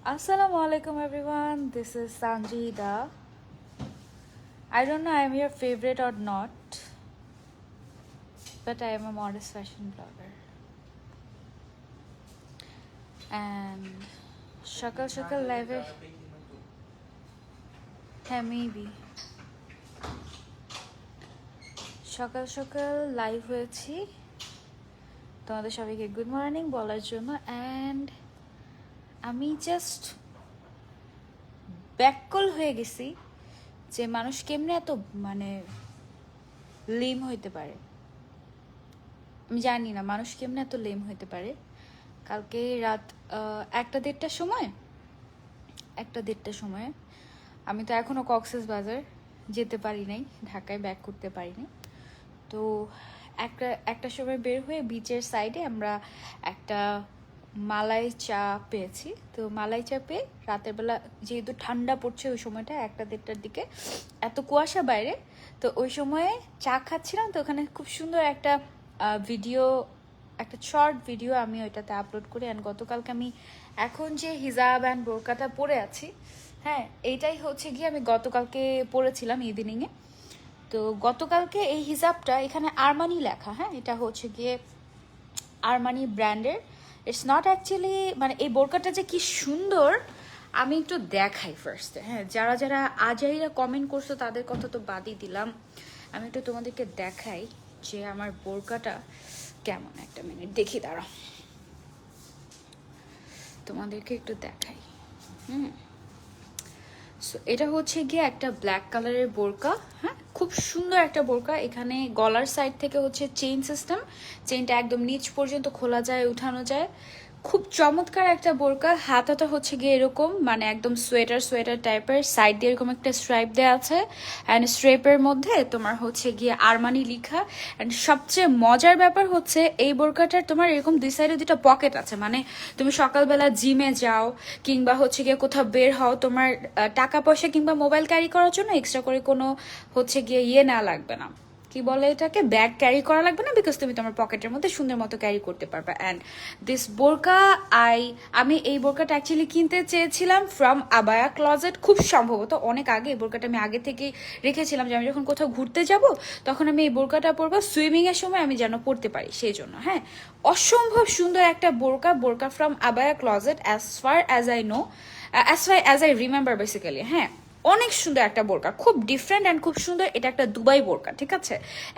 Assalamu alaikum everyone, this is Sanjida. I don't know I am your favorite or not, but I am a modest fashion blogger. And সকাল সকাল লাইভে হ্যাঁ maybe সকাল সকাল live হয়েছি তোমাদের সবাইকে গুড মর্নিং বলার জন্য। অ্যান্ড আমি জাস্ট ব্যাককল হয়ে গেছি যে মানুষ কেমনে এত লেম হইতে পারে। আমি জানি না মানুষ কেমনে এত লেম হইতে পারে। কালকে রাত 1-1:30টার সময় আমি তো এখনও কক্সেস বাজার যেতে পারি নাই, ঢাকায় ব্যাক করতে পারি নাই। তো একটা সময় বের হয়ে বিচের সাইডে আমরা একটা মালাই চা পেয়েছি। তো মালাই চা পেয়ে রাতের বেলা যেহেতু ঠান্ডা পড়ছে ওই সময়টা 1-1:30টার দিকে, এত কুয়াশা বাইরে, তো ওই সময়ে চা খাচ্ছিলাম। তো ওখানে খুব সুন্দর একটা শর্ট ভিডিও আমি ওইটাতে আপলোড করি। অ্যান্ড গতকালকে আমি এখন যে হিজাব অ্যান্ড বোরকাটা পরে আছি, হ্যাঁ এইটাই হচ্ছে গিয়ে আমি গতকালকে পরেছিলাম ইভিনিংয়ে। তো গতকালকে এই হিজাবটা এখানে আরমানি লেখা, হ্যাঁ এটা হচ্ছে গিয়ে আরমানি ব্র্যান্ডের। ইটস নট অ্যাকচুয়ালি এই বোরকাটা যে কি সুন্দর আমি একটু দেখাই ফার্স্টে। হ্যাঁ যারা যারা আজাইরা কমেন্ট করছো তাদের কথা তো বাদই দিলাম, আমি একটু তোমাদেরকে দেখাই যে আমার বোরকাটা কেমন। একটা মিনিট দেখি, দাঁড়াও তোমাদেরকে একটু দেখাই। সো এটা হচ্ছে গিয়ে একটা ব্ল্যাক কালারের বোরকা, হ্যাঁ খুব সুন্দর একটা বোরকা। এখানে গলার সাইড থেকে হচ্ছে চেইন সিস্টেম, চেইনটা একদম নিচ পর্যন্ত খোলা যায়, উঠানো যায়। খুব চমৎকার একটা বোরকা। হাতাটা হচ্ছে গিয়ে এরকম একদম সোয়েটার টাইপের, সাইড দিয়ে এরকম একটা স্ট্রাইপ দেওয়া আছে। অ্যান্ড স্ট্রাইপের মধ্যে তোমার হচ্ছে গিয়ে আরমানি লিখা। অ্যান্ড সবচেয়ে মজার ব্যাপার হচ্ছে এই বোরকাটার তোমার এরকম দুই সাইডে দুটো পকেট আছে। তুমি সকালবেলা জিমে যাও কিংবা হচ্ছে গিয়ে কোথাও বের হও, তোমার টাকা পয়সা কিংবা মোবাইল ক্যারি করার জন্য এক্সট্রা করে কোনো হচ্ছে গিয়ে না লাগবে না, কি বলে এটাকে, ব্যাগ ক্যারি করা লাগবে না, বিকজ তুমি তোমার পকেটের মধ্যে সুন্দর মতো ক্যারি করতে পারবে। অ্যান্ড দিস বোরকা আমি এই বোরকাটা অ্যাকচুয়ালি কিনতে চেয়েছিলাম ফ্রম আবায়া ক্লজেট, খুব সম্ভবত অনেক আগে। এই বোরকাটা আমি আগে থেকেই রেখেছিলাম যে আমি যখন কোথাও ঘুরতে যাব তখন আমি এই বোরকাটা পরবো, সুইমিংয়ের সময় আমি যেন পরতে পারি সেই জন্য। হ্যাঁ অসম্ভব সুন্দর একটা বোরকা from abaya closet, as far as I remember basically. হ্যাঁ অনেক সুন্দর একটা বোরকা, খুব ডিফারেন্ট অ্যান্ড খুব সুন্দর। এটা একটা দুবাই বোরকা, ঠিক আছে,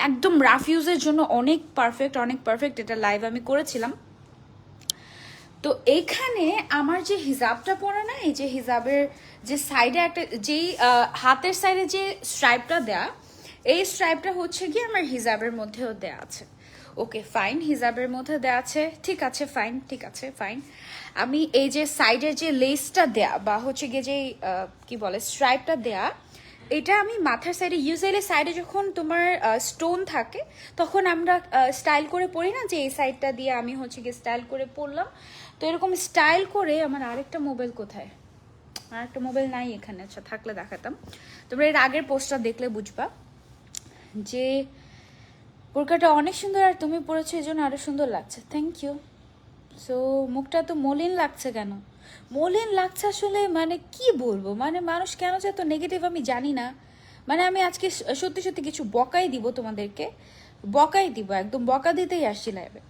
একদম রাফ ইউজের জন্য অনেক পারফেক্ট। এটা লাইভ আমি করেছিলাম। তো এইখানে আমার যে হিজাবটা পরা না, এই যে হিজাবের যে সাইডে একটা যেই হাতের সাইডে যে স্ট্রাইপটা দেয়া, এই স্ট্রাইপটা হচ্ছে গিয়ে আমার হিজাবের মধ্যেও দেয়া আছে। ওকে ফাইন, হিজাবের মধ্যে দেয়া আছে, ঠিক আছে ফাইন। আমি এই যে সাইডের যে লেসটা দেয়া বা হচ্ছে গিয়ে যে কি বলে স্ট্রাইপটা দেয়া, এটা আমি মাথার সাইডে ইউজুয়ালি সাইডে যখন তোমার স্টোন থাকে তখন আমরা স্টাইল করে পরি না, যে এই সাইডটা দিয়ে আমি হচ্ছে গিয়ে স্টাইল করে পরলাম। তো এরকম স্টাইল করে আমার আরেকটা মোবাইল কোথায়, আরেকটা মোবাইল নাই এখানে, আচ্ছা থাকলে দেখাতাম। তোমরা এর আগের পোস্টটা দেখলে বুঝবা যে বোরকাটা অনেক সুন্দর, আর তুমি পরেছো এই জন্য আরো সুন্দর লাগছে। Thank you. সো মুখটা তো মলিন লাগছে কেন? মলিন লাগছে আসলে কি বলবো, মানুষ কেন যে এত নেগেটিভ আমি জানি না। আমি আজকে সত্যি কিছু বকাই দিব তোমাদেরকে, একদম বকা দিতেই আসছি লাইভে।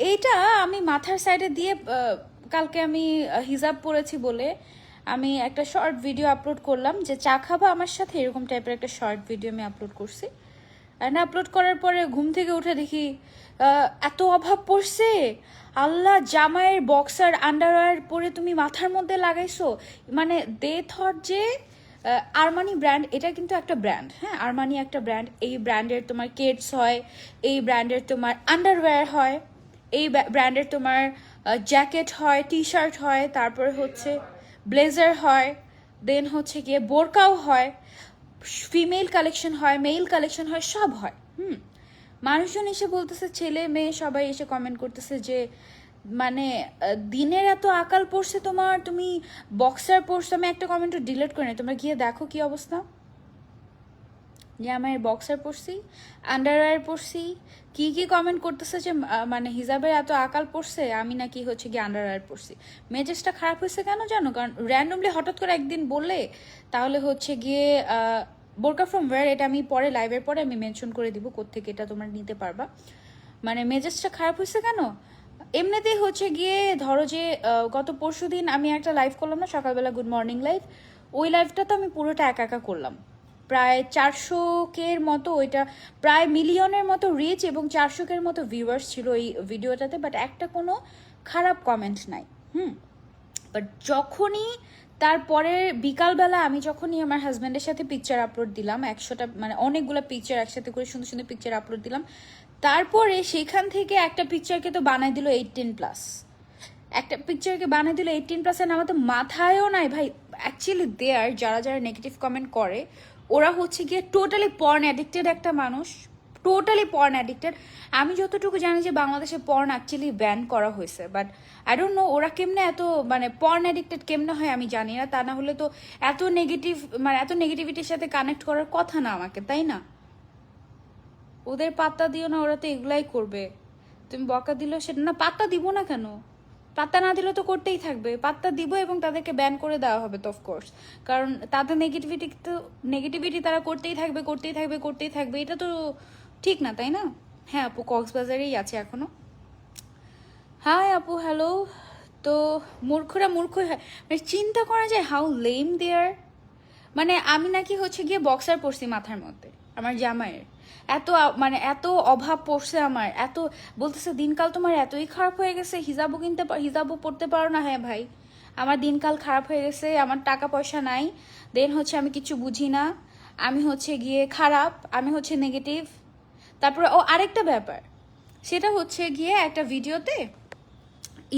এইটা আমি মাথার সাইডে দিয়ে কালকে আমি হিজাব পরেছি বলে আমি একটা শর্ট ভিডিও আপলোড করলাম যে চা খাবা আমার সাথে, এরকম টাইপের একটা শর্ট ভিডিও আমি আপলোড করছি। অ্যান্ড আপলোড করার পরে ঘুম থেকে উঠে দেখি এত অভাব পড়ছে, আল্লাহ জামাইয়ের বক্সার আন্ডারওয়্যার পরে তুমি মাথার মধ্যে লাগাইছো। দে থট যে আরমানি ব্র্যান্ড, এটা কিন্তু একটা ব্র্যান্ড, হ্যাঁ আরমানি একটা ব্র্যান্ড। এই ব্র্যান্ডের তোমার কেটস হয়, এই ব্র্যান্ডের তোমার আন্ডারওয়্যার হয়, এই ব্র্যান্ডের তোমার জ্যাকেট হয়, টি শার্ট হয়, তারপরে হচ্ছে ব্লেজার হয়, দেন হচ্ছে গিয়ে বোরকাও হয়, ফিমেল কালেকশন হয়, মেল কালেকশন হয়, সব হয়। মানুষজন এসে বলতেছে, ছেলে মেয়ে সবাই এসে কমেন্ট করতেছে যে দিনের এত আকাল পড়ছে তোমার, তুমি বক্সার পড়ছো। আমি একটা কমেন্টও ডিলিট করে নি, তোমরা গিয়ে দেখো কি অবস্থা। যে আমি বক্সার পরছি, আন্ডারওয়্যার পরছি, কি কি কমেন্ট করতেছে যে মানে হিজাবের এত আকাল পড়ছে, আমি নাকি হচ্ছে গিয়ে আন্ডারওয়্যার পরছি। মেজাজটা খারাপ হয়েছে কেন জানো? কারণ র্যান্ডমলি হঠাৎ করে একদিন বললে তাহলে হচ্ছে গিয়ে বোরকা ফ্রম ওয়্যার, এটা আমি পরে লাইভের পরে আমি মেনশন করে দিব কোত্থেকে এটা তোমরা নিতে পারবা। মানে মেজাজটা খারাপ হয়েছে কেন? এমনিতেই হচ্ছে গিয়ে ধরো যে গত পরশু দিন আমি একটা লাইভ করলাম না সকালবেলা, গুড মর্নিং লাইভ, ওই লাইভটা তো আমি পুরোটা একা একা করলাম। প্রায় 400K-র মতো, ওইটা প্রায় মিলিয়নের মতো রিচ এবং 400K-র মতো ভিউয়ার্স ছিল এই ভিডিওটাতে, বাট একটা কোনো খারাপ কমেন্ট নাই। বাট যখনই তারপরে বিকালবেলা আমি যখনই আমার হাজব্যান্ডের সাথে পিকচার আপলোড দিলাম, 100টা মানে অনেকগুলো পিকচার একসাথে করে সুন্দর সুন্দর পিকচার আপলোড দিলাম, তারপরে সেখান থেকে একটা পিকচারকে তো বানাই দিল 18+। একটা পিকচারকে বানিয়ে দিল 18+, আর আমার তো মাথায়ও নাই ভাই। অ্যাকচুয়ালি দেয়ার যারা যারা নেগেটিভ কমেন্ট করে ওরা হচ্ছে গিয়ে টোটালি পর্ন অ্যাডিক্টেড একটা মানুষ, টোটালি পর্ন অ্যাডিক্টেড। আমি যতটুকু জানি যে বাংলাদেশে পর্ন অ্যাকচুয়ালি ব্যান করা হয়েছে, বাট আই ডোন্ট নো ওরা কেমনে এত মানে পর্ন অ্যাডিক্টেড কেমনে হয় আমি জানি না। তা না হলে তো এত নেগেটিভ মানে এত নেগেটিভিটির সাথে কানেক্ট করার কথা না আমাকে, তাই না? ওদের পাত্তা দিও না, ওরা তো এগুলাই করবে। তুমি বকা দিলেও সেটা না, পাত্তা দিব না কেন? পাত্তা না দিলে তো করতেই থাকবে, পাত্তা দিব এবং তাদেরকে ব্যান করে দেওয়া হবে তো অফকোর্স। কারণ তাদের নেগেটিভিটি তারা করতেই থাকবে করতেই থাকবে করতেই থাকবে, এটা তো ঠিক না, তাই না? হ্যাঁ আপু, কক্সবাজারেই আছে এখনো। হাই আপু, হ্যালো। তো মূর্খরা মূর্খ হয়, মানে চিন্তা করা যায় হাউ লেম দেয়ার। মানে আমি নাকি হচ্ছে গিয়ে বক্সার পরছি মাথার মধ্যে, আমার জামাইয়ের এত মানে এত অভাব পড়ছে আমার, এত বলতেছে দিনকাল তোমার এতই খারাপ হয়ে গেছে, হিজাবও পড়তে পারো না। হ্যাঁ ভাই, আমার দিনকাল খারাপ হয়ে গেছে, আমার টাকা পয়সা নাই, দেন হচ্ছে আমি কিছু বুঝি না, আমি হচ্ছে গিয়ে খারাপ, আমি হচ্ছে নেগেটিভ। তারপরে আরেকটা ব্যাপার, সেটা হচ্ছে গিয়ে একটা ভিডিওতে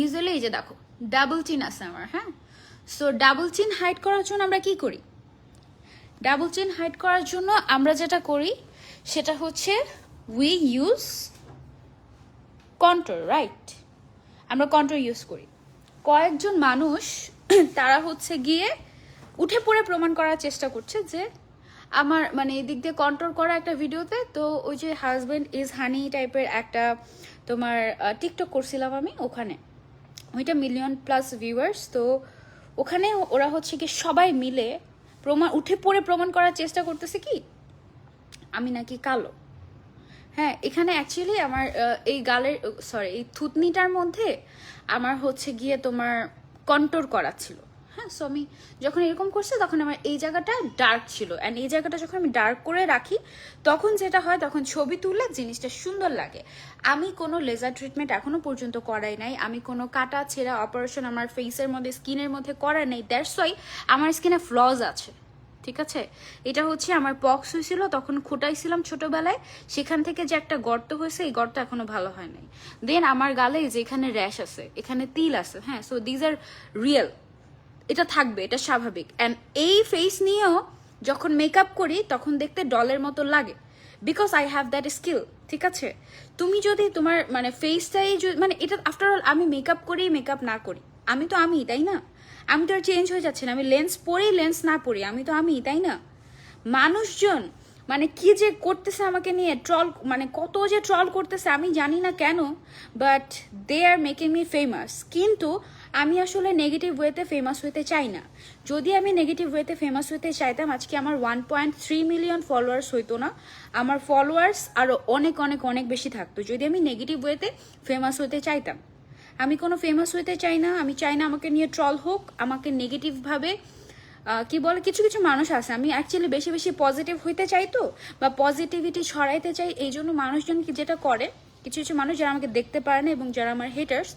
ইউজুয়ালি এই যে দেখো ডাবল চিন আছে আমার, হ্যাঁ। সো ডাবল চিন হাইড করার জন্য আমরা কি করি? ডাবল চেন হাইড করার জন্য আমরা যেটা করি সেটা হচ্ছে উই ইউজ কন্ট্রোল, রাইট? আমরা কন্ট্রোল ইউজ করি। কয়েকজন মানুষ তারা হচ্ছে গিয়ে উঠে পড়ে প্রমাণ করার চেষ্টা করছে যে আমার মানে এই দিক দিয়ে কন্ট্রোল করা একটা ভিডিওতে, তো ওই যে হাজব্যান্ড ইজ হানি টাইপের একটা তোমার টিকটক করছিলাম আমি, ওখানে ওইটা মিলিয়ন প্লাস ভিউয়ার্স। তো ওখানে ওরা হচ্ছে কি সবাই মিলে উঠে পড়ে প্রমাণ করার চেষ্টা করতেছে কি আমি নাকি কালো। হ্যাঁ, এখানে অ্যাকচুয়ালি আমার এই গালের এই থুতনিটার মধ্যে আমার হচ্ছে গিয়ে তোমার কন্ট্রোল করা ছিল। হ্যাঁ, সো আমি যখন এরকম করছি তখন আমার এই জায়গাটা ডার্ক ছিল, অ্যান্ড এই জায়গাটা যখন আমি ডার্ক করে রাখি তখন যেটা হয়, তখন ছবি তুললে জিনিসটা সুন্দর লাগে। আমি কোনো লেজার ট্রিটমেন্ট এখনো পর্যন্ত করাই নাই, আমি কোনো কাটা ছেঁড়া অপারেশন আমার ফেসের মধ্যে স্কিনের মধ্যে করাই নাই। দ্যাটস ওয়াই আমার স্কিনে ফ্লজ আছে, ঠিক আছে? এটা হচ্ছে আমার পক্স হয়েছিল, তখন খুঁটাইছিলাম ছোটবেলায়, সেখান থেকে যে একটা গর্ত হয়েছে, এই গর্ত এখনো ভালো হয় নাই। দেন আমার গালে যেখানে র্যাশ আছে, এখানে তিল আছে, হ্যাঁ। সো দিজ আর রিয়েল, এটা থাকবে, এটা স্বাভাবিক। অ্যান্ড এই ফেস নিয়েও যখন মেকআপ করি তখন দেখতে ডলের মতো লাগে, because I have that skill, ঠিক আছে? তুমি যদি তোমার মানে ফেসটাই মানে এটা আফটার অল আমি মেকআপ করি মেকআপ না করি, আমি তো আমি, তাই না? আমি তো আর চেঞ্জ হয়ে যাচ্ছে না, আমি লেন্স পরি লেন্স না পরি, আমি তো আমি, তাই না? মানুষজন মানে কি যে করতেছে আমাকে নিয়ে, ট্রল মানে কত যে ট্রল করতেছে আমি জানি না কেন, but they are making me famous. কিন্তু আমি আসলে নেগেটিভ ওয়েতে ফেমাস হতে চাই না। যদি আমি নেগেটিভ ওয়েতে ফেমাস হতে চাইতাম আজকে আমার 1.3 মিলিয়ন ফলোয়ার্স হইতো না, আমার ফলোয়ার্স আরও অনেক অনেক অনেক বেশি থাকতো যদি আমি নেগেটিভ ওয়েতে ফেমাস হতে চাইতাম। আমি কোনো ফেমাস হতে চাই না, আমি চাই না আমাকে নিয়ে ট্রল হোক, আমাকে নেগেটিভভাবে কি বলে কিছু কিছু মানুষ আছে, আমি অ্যাকচুয়ালি বেশি বেশি পজিটিভ হইতে চাই তো, বা পজিটিভিটি ছড়াইতে চাই, এই জন্য মানুষজন কি যেটা করে, কিছু কিছু মানুষ যারা আমাকে দেখতে পারে না এবং যারা আমার হেটার্স,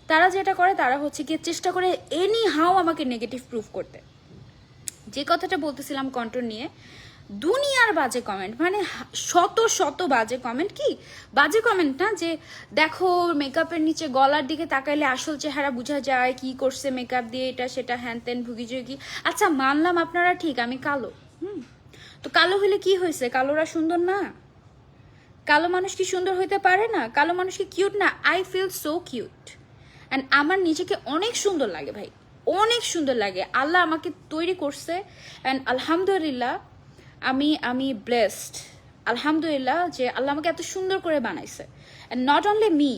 তারা যেটা করে তারা হচ্ছে কি চেষ্টা করে এনি হাউ আমাকে নেগেটিভ প্রুফ করতে। যে কথাটা বলতেছিলাম কন্ট্রোল নিয়ে, দুনিয়ার বাজে কমেন্ট, মানে শত শত বাজে কমেন্ট। কি বাজে কমেন্ট না, যে দেখো মেকআপের নিচে গলার দিকে তাকাইলে আসল চেহারা বোঝা যায়, কি করছে মেকআপ দিয়ে, এটা সেটা হ্যান ত্যান ভুগিঝুগি। আচ্ছা মানলাম আপনারা ঠিক, আমি কালো, তো কালো হলে কি হয়েছে? কালোরা সুন্দর না? কালো মানুষ কি সুন্দর হইতে পারে না? কালো মানুষ কি কিউট না? I feel so cute, and আমার নিজেকে অনেক সুন্দর লাগে ভাই, অনেক সুন্দর লাগে। আল্লাহ আমাকে তৈরি করছে, অ্যান্ড আলহামদুলিল্লাহ আমি আমি ব্লেসড আলহামদুলিল্লাহ যে আল্লাহ আমাকে এত সুন্দর করে বানাইছে। অ্যান্ড নট অনলি মি,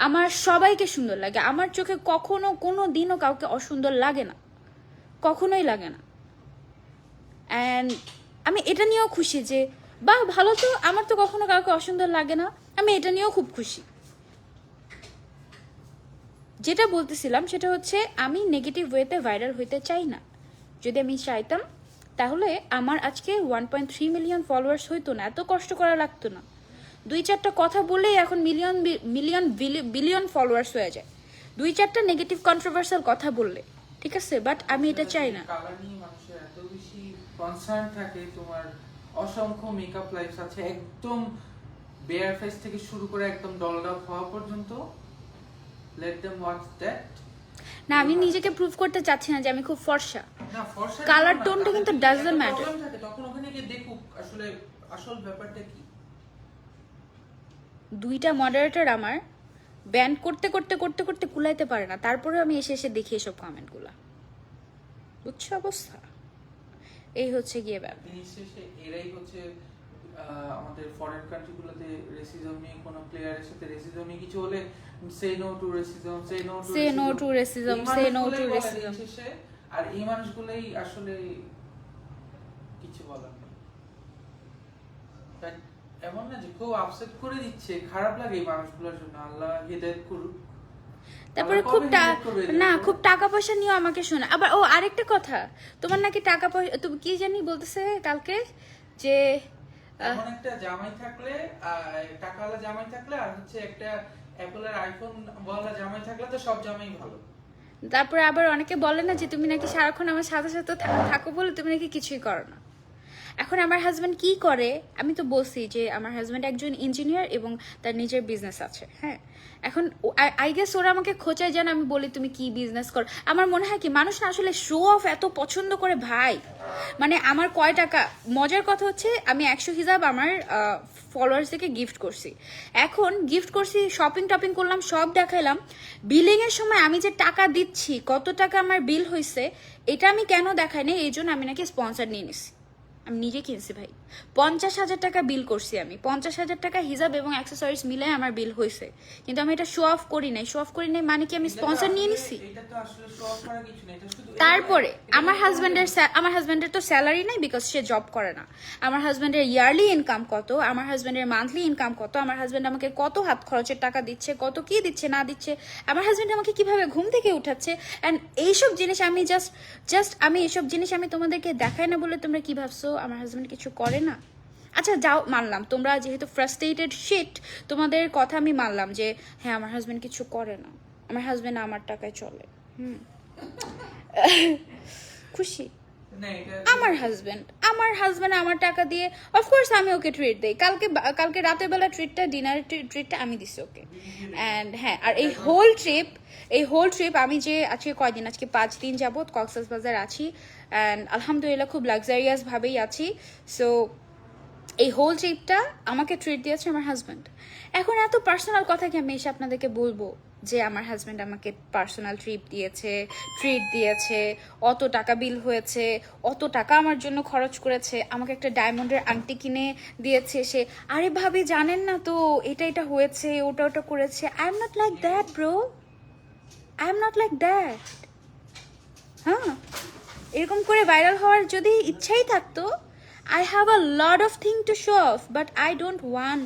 আমার সবাইকে সুন্দর লাগে। আমার চোখে কখনো কোনো দিনও কাউকে অসুন্দর লাগে না, কখনোই লাগে না। অ্যান্ড আমি এটা নিয়েও খুশি যে বাহ ভালো তো, আমার তো কখনো কাউকে অসুন্দর লাগে না, আমি এটা নিয়েও খুব খুশি। যেটা বলতেছিলাম সেটা হচ্ছে আমি নেগেটিভ ওয়েতে ভাইরাল হইতে চাই না। যদি আমি চাইতাম তাহলে আমার আজকে 1.3 মিলিয়ন ফলোয়ার্স হইতো না, এত কষ্ট করা লাগতো না। 2-4টা কথা বলেই এখন মিলিয়ন মিলিয়ন বিলিয়ন ফলোয়ার্স হয়ে যায়, 2-4টা নেগেটিভ কন্ট্রোভার্সিয়াল কথা বললে, ঠিক আছে? বাট আমি এটা চাই না। কালার নিয়ে মানুষের এত বেশি কনসার্ন থাকে, তোমার অসংখ্য মেকআপ লাইফস আছে, একদম বেয়ার ফেস থেকে শুরু করে একদম ডলড আপ হওয়া পর্যন্ত। Let them watch that. না, আমি নিজেকে প্রুভ করতে চাচ্ছি না যে আমি খুব ফর্সা। না, ফর্সা কালার টোনটা কিন্তু ডাজন্ট ম্যাটার। তখন ওখানে গিয়ে দেখুক আসলে আসল ব্যাপারটা কি। 2টা মডারেটর আমার ব্যান করতে করতে করতে করতে কুলাইতে পারে না, তারপরে আমি এসে এসে দেখি এসব কমেন্টগুলা। বুঝছো অবস্থা? এই হচ্ছে গিয়ে ব্যাপার। শেষে এরাই হচ্ছে আমাদের ফরেন কান্ট্রিগুলোতে রেসিজম নিয়ে কোনো প্লেয়ারের সাথে রেসিজম নিয়ে কিছু হলে say no to racism, say no to racism, say no to racism. আর এই মানুষগুলোই আসলে কিছু বলার নেই। এমন না যে খুব আপসেট করে দিচ্ছে, খারাপ লাগে এই মানুষগুলোর জন্য। আল্লাহ হিদায়াত করুক। তারপরে খুব টাকা পয়সা নিয়ে আমাকে শোনা। আবার ও আরেকটা কথা, তোমার নাকি টাকা পয়সা, তুমি কি জানি বলতেছে কালকে যে এমন একটা জামাই থাকলে, টাকাওয়ালা জামাই থাকলে, আর হচ্ছে একটা অ্যাপলের আইফোন ওয়ালা জামাই থাকলে তো সব জামাই ভালো। তারপরে আবার অনেকে বলে না যে তুমি নাকি সারাক্ষণ আমার সাথে সাথে থাকো বলে তুমি নাকি কিছুই করো না। এখন আমার হাজব্যান্ড কি করে? আমি তো বলছি যে আমার হাজব্যান্ড একজন ইঞ্জিনিয়ার এবং তার নিজের বিজনেস আছে। হ্যাঁ, এখন আই গেস ওরা আমাকে খোঁচায় যেন আমি বলি তুমি কি বিজনেস করো। আমার মনে হয় কি, মানুষ না আসলে শো অফ এত পছন্দ করে ভাই। মানে আমার কয় টাকা, মজার কথা হচ্ছে আমি 100 হিসাব আমার ফলোয়ার্সদেরকে গিফট করছি। এখন গিফট করছি, শপিং টপিং করলাম, সব দেখাইলাম। বিলিংয়ের সময় আমি যে টাকা দিচ্ছি, কত টাকা আমার বিল হয়েছে, এটা আমি কেন দেখাই না? এই জন্য আমি নাকি স্পন্সর নিয়ে নিছি। আমি নিজে কিনছি ভাই, 50,000 টাকা বিল করছি আমি। 50,000 টাকা হিসাব এবং অ্যাক্সেসরিজ মিলে আমার বিল হয়েছে, কিন্তু আমি এটা শো অফ করি নাই। শো অফ করি নাই মানে কি আমি স্পন্সর নিয়ে নিছি। তারপরে আমার হাজব্যান্ডের তো স্যালারি নাই, বিকজ সে জব করে না। আমার হাজব্যান্ডের ইয়ারলি ইনকাম কত, আমার হাজব্যান্ডের মান্থলি ইনকাম কত, আমার হাজব্যান্ড আমাকে কত হাত খরচের টাকা দিচ্ছে, কত কি দিচ্ছে না দিচ্ছে, আমার হাজব্যান্ড আমাকে কিভাবে ঘুম থেকে উঠাচ্ছে। অ্যান্ড এইসব জিনিস আমি আমি এইসব জিনিস আমি তোমাদেরকে দেখাই না বলে তোমরা কি ভাবছো আমার হাজব্যান্ড কিছু করে না? আচ্ছা যাও, মানলাম তোমরা যেহেতু ফ্রাস্ট্রেটেড শিট, তোমাদের কথা আমি মানলাম যে হ্যাঁ আমার হাজব্যান্ড কিছু করে না, আমার হাজব্যান্ড আমার টাকায় চলে। খুশি আমার হাজব্যান্ড আমার টাকা দিয়ে, অফকোর্স আমি ওকে ট্রিট দিই। কালকে রাতের বেলা ডিনারের ট্রিটটা আমি দিছি ওকে। অ্যান্ড হ্যাঁ, আর এই হোল ট্রিপ আমি যে আজকে কয়দিন, আজকে 5 দিন যাবত কক্সবাজার আছি, অ্যান্ড আলহামদুলিল্লাহ খুব লাক্সারিয়াস ভাবেই আছি। সো এই হোল ট্রিপটা আমাকে ট্রিট দিয়েছে আমার হাজব্যান্ড। এখন এত পার্সোনাল কথা কি আমি এসে আপনাদেরকে বলবো যে আমার হাজব্যান্ড আমাকে পার্সোনাল ট্রিট দিয়েছে, অত টাকা বিল হয়েছে, অত টাকা আমার জন্য খরচ করেছে, আমাকে একটা ডায়মন্ডের আংটি কিনে দিয়েছে সে। আরে ভাবি জানেন না তো এটা হয়েছে, ওটা করেছে। I am not like that bro, I am not like that. হ্যাঁ, এরকম করে ভাইরাল হওয়ার যদি ইচ্ছাই থাকতো, I have a lot of things to show off, but I don't want.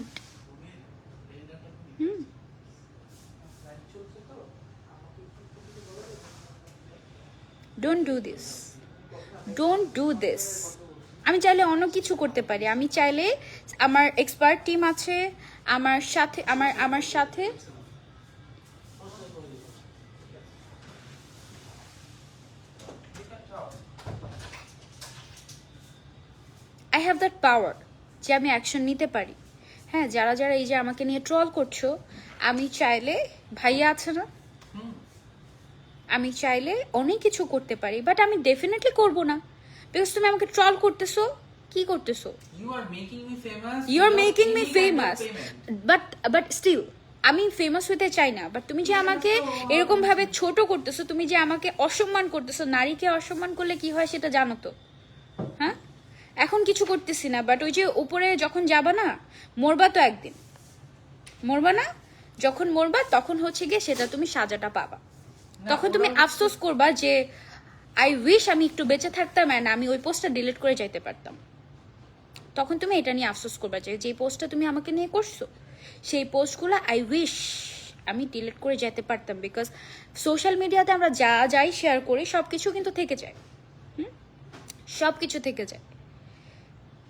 Don't do this. আমি চাইলে অন্য কিছু করতে পারি। আমি চাইলে আমার এক্সপার্ট টিম আছে আমার সাথে আই হ্যাভ দ্যাট পাওয়ার যে আমি অ্যাকশন নিতে পারি। হ্যাঁ, যারা এই যে আমাকে নিয়ে ট্রল করছো, আমি চাইলে, ভাইয়া আছে না, আমি চাইলে অনেক কিছু করতে পারি, বাট আমি ডেফিনেটলি করব না। বিকজ তুমি আমাকে ট্রল করতেছো, কি করতেছো? You are making me famous, but still আমি ফেমাস হতে চাই না। বাট তুমি যে আমাকে এরকম ভাবে ছোট করতেছো, তুমি যে আমাকে অসম্মান করতেছো, নারীকে অসম্মান করলে কি হয় সেটা জানো তো? হ্যাঁ, এখন কিছু করতেছি না, বাট ওই যে উপরে যখন যাবা না, মরবা তো একদিন, মরবা না, যখন মরবা তখন হচ্ছে গিয়ে সেটা তুমি সাজাটা পাবা। তখন তুমি আফসোস করবা যে আই উইশ আমি একটু বেঁচে থাকতাম অ্যান্ড আমি ওই পোস্টটা ডিলিট করে যাইতে পারতাম। তখন তুমি এটা নিয়ে আফসোস করবা যে পোস্টটা তুমি আমাকে নিয়ে করছো, সেই পোস্টগুলো আই উইশ আমি ডিলিট করে যেতে পারতাম। বিকজ সোশ্যাল মিডিয়াতে আমরা যা যাই শেয়ার করি সব কিছু কিন্তু থেকে যায়, সব কিছু থেকে যায়।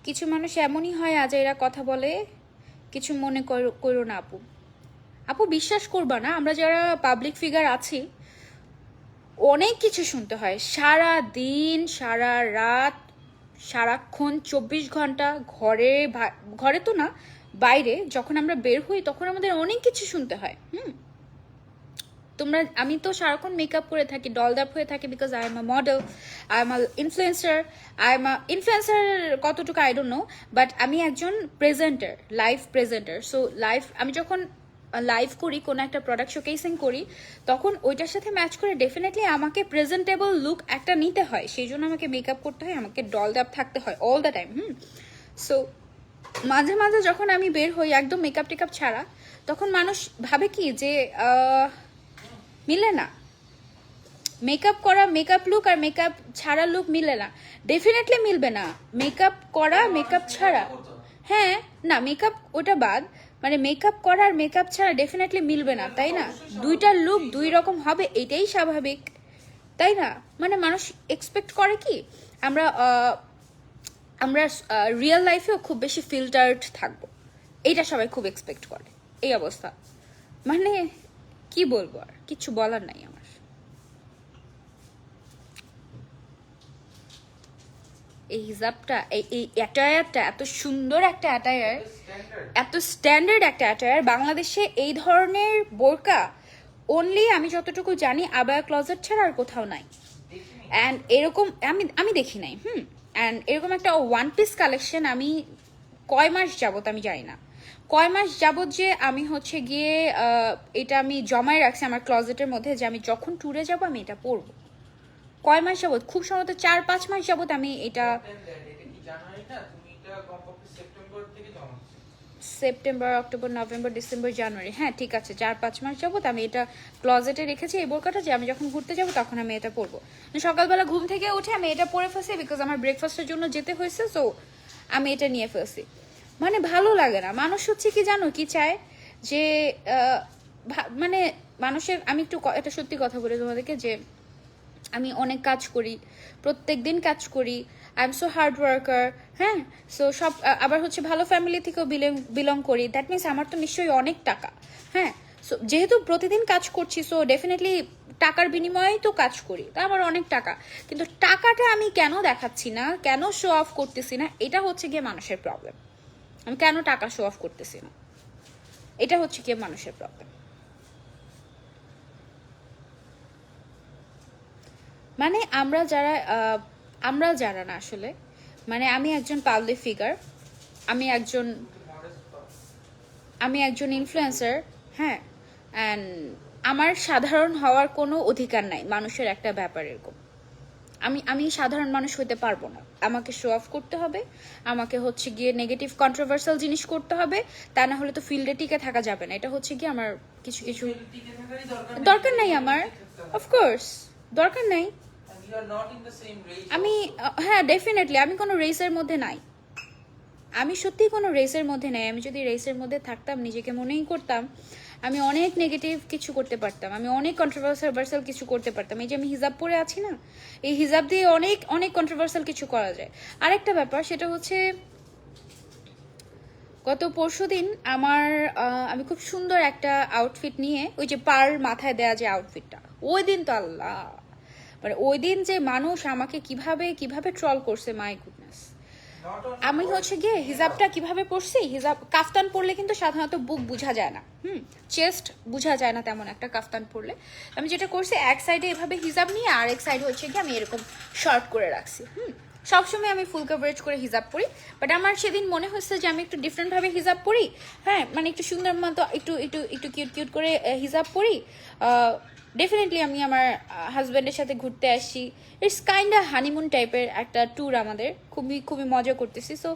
কিছু মানুষ এমনই হয় আজ এরা কথা বলে, কিছু মনে করো না আপু। আপু বিশ্বাস করবা না, আমরা যারা পাবলিক ফিগার আছি অনেক কিছু শুনতে হয়, সারা দিন সারা রাত সারাক্ষণ 24 ঘন্টা ঘরে তো না, বাইরে যখন আমরা বের হই তখন আমাদের অনেক কিছু শুনতে হয়। আমি তো সারাক্ষণ মেকআপ করে থাকি, ডলড আপ হয়ে থাকি, because I am a model, I am a influencer কতটুকু আই ডোন্ট নো, বাট আমি একজন প্রেজেন্টার, লাইভ প্রেজেন্টার। সো আমি যখন লাইভ করি, কোনো একটা প্রোডাক্ট শোকেসিং করি, তখন ওইটার সাথে ম্যাচ করে ডেফিনেটলি আমাকে প্রেজেন্টেবল লুক একটা নিতে হয়, সেই জন্য আমাকে মেকআপ করতে হয়, আমাকে ডলড আপ থাকতে হয় অল দ্য টাইম। সো মাঝে মাঝে যখন আমি বের হই একদম মেকআপ টেকআপ ছাড়া, তখন মানুষ ভাবে কি যে মিলে না, মেকআপ করা মেকআপ লুক আর মেকআপ ছাড়া লুক মিলে না। ডেফিনেটলি মিলবে না, মেকআপ করা মেকআপ ছাড়া, হ্যাঁ না মেকআপ ওটা বাদ, মানে মেকআপ করা আর মেকআপ ছাড়া ডেফিনেটলি মিলবে না, তাই না? দুইটার লুক দুই রকম হবে, এটাই স্বাভাবিক, তাই না? মানে মানুষ এক্সপেক্ট করে কি আমরা আমরা রিয়েল লাইফেও খুব বেশি ফিল্টার্ড থাকবো, এইটা সবাই খুব এক্সপেক্ট করে। এই অবস্থা, মানে কি বলবো, আর কিছু বলার নাই আমার। এই হিজাবটা, এই অ্যাটায়ারটা এত সুন্দর একটা অ্যাটায়ার, এত স্ট্যান্ডার্ড একটা অ্যাটায়ার। বাংলাদেশে এই ধরনের বোরকা অনলি আমি যতটুকু জানি আবায়া ক্লজেট ছাড়া আর কোথাও নাই। অ্যান্ড এরকম আমি দেখি নাই। অ্যান্ড এরকম একটা ওয়ান পিস কালেকশন আমি কয় মাস যাবত, আমি জানি না কয় মাস যাবত, যে আমি হচ্ছে গিয়ে এটা আমি জমায় রাখছি আমার ক্লজেটের মধ্যে, যে আমি যখন ট্যুরে যাব আমি এটা পরবো। কয় মাস যাবত, খুব সম্ভবত 4-5 মাস যাবত আমি এটা, সেপ্টেম্বর, অক্টোবর, নভেম্বর, ডিসেম্বর, জানুয়ারি, হ্যাঁ ঠিক আছে, 4-5 মাস যাবত আমি এটা ক্লজেটে রেখেছি এই বোরকাটা, যে আমি যখন ঘুরতে যাব তখন আমি এটা পরবো। সকালবেলা ঘুম থেকে উঠে আমি এটা পরে ফেলছি, বিকজ আমার ব্রেকফাস্টের জন্য যেতে হয়েছে, সো আমি এটা নিয়ে ফেলছি। মানে ভালো লাগে না, মানুষ হচ্ছে কি জানো কি চায়, যে মানে মানুষের, আমি একটু এটা সত্যি কথা বলি তোমাদেরকে, যে আমি অনেক কাজ করি, প্রত্যেক দিন কাজ করি, I am so hard worker, হ্যাঁ। সো সব আবার হচ্ছে ভালো ফ্যামিলি থেকেও বিলং করি, দ্যাট মিনস আমার তো নিশ্চয়ই অনেক টাকা, হ্যাঁ। সো যেহেতু প্রতিদিন কাজ করছি, সো ডেফিনেটলি টাকার বিনিময়েই তো কাজ করি, তা আমার অনেক টাকা, কিন্তু টাকাটা আমি কেন দেখাচ্ছি না, কেন শো অফ করতেছি না, এটা হচ্ছে গিয়ে মানুষের প্রবলেম। আমি কেন টাকা শো অফ করতেছি না, এটা হচ্ছে গিয়ে মানুষের প্রবলেম। মানে আমরা যারা না আসলে, মানে আমি একজন পাবলিক ফিগার, আমি একজন ইনফ্লুয়েন্সার, হ্যাঁ। অ্যান্ড আমার সাধারণ হওয়ার কোনো অধিকার নাই মানুষের একটা ব্যাপার এরকম। আমি সাধারণ মানুষ হতে পারবো না, আমাকে শো অফ করতে হবে, আমাকে হচ্ছে গিয়ে নেগেটিভ কন্ট্রোভার্সাল জিনিস করতে হবে, তা না হলে তো ফিল্ডে টিকে থাকা যাবে না। এটা হচ্ছে কি আমার কিছু দরকার নাই, আমার অফকোর্স দরকার নাই। আমি হ্যাঁ ডেফিনেটলি আমি কোনো রেসের মধ্যে নাই, আমি সত্যি কোনো রেসের মধ্যে নাই। আমি যদি রেসের মধ্যে থাকতাম, নিজেকে মনেই করতাম আমি অনেক নেগেটিভ কিছু করতে পারতাম, আমি অনেক কন্ট্রোভার্সাল কিছু করতে পারতাম। এই যে আমি হিজাব পরে আছি না, এই হিজাব দিয়ে অনেক অনেক কন্ট্রোভার্সাল কিছু করা যায়। আরেকটা ব্যাপার, সেটা হচ্ছে গত পরশুদিন আমি খুব সুন্দর একটা আউটফিট নিয়ে, ওই যে পার্ল মাথায় দেয়া যে আউটফিটটা, ওই দিন তো আল্লাহ, মানে ওই দিন যে মানুষ আমাকে কিভাবে কিভাবে ট্রল করছে, মাই গুডনেস। আমি হচ্ছে গিয়ে হিজাবটা কিভাবে পরছি, হিজাব কাফতান পরলে কিন্তু সাধারণত বুক বোঝা যায় না, চেস্ট বোঝা যায় না তেমন একটা কাফতান পরলে। আমি যেটা করছি, এক সাইডে এভাবে হিজাব নিয়ে আর এক সাইড হচ্ছে গিয়ে আমি এরকম শর্ট করে রাখছি। সবসময় আমি ফুল কভারেজ করে হিজাব পরি, বাট আমার সেদিন মনে হচ্ছে যে আমি একটু ডিফারেন্টভাবে হিজাব পরি, হ্যাঁ, মানে একটু সুন্দর মতো একটু একটু একটু কিউট কিউট করে হিজাব পরি। ডেফিনেটলি আমি আমার হাজব্যান্ডের সাথে ঘুরতে আসি। ইটস কাইন্ড অফ হানিমুন টাইপের একটা ট্যুর আমাদের, খুবই খুবই মজা করতেছি। সো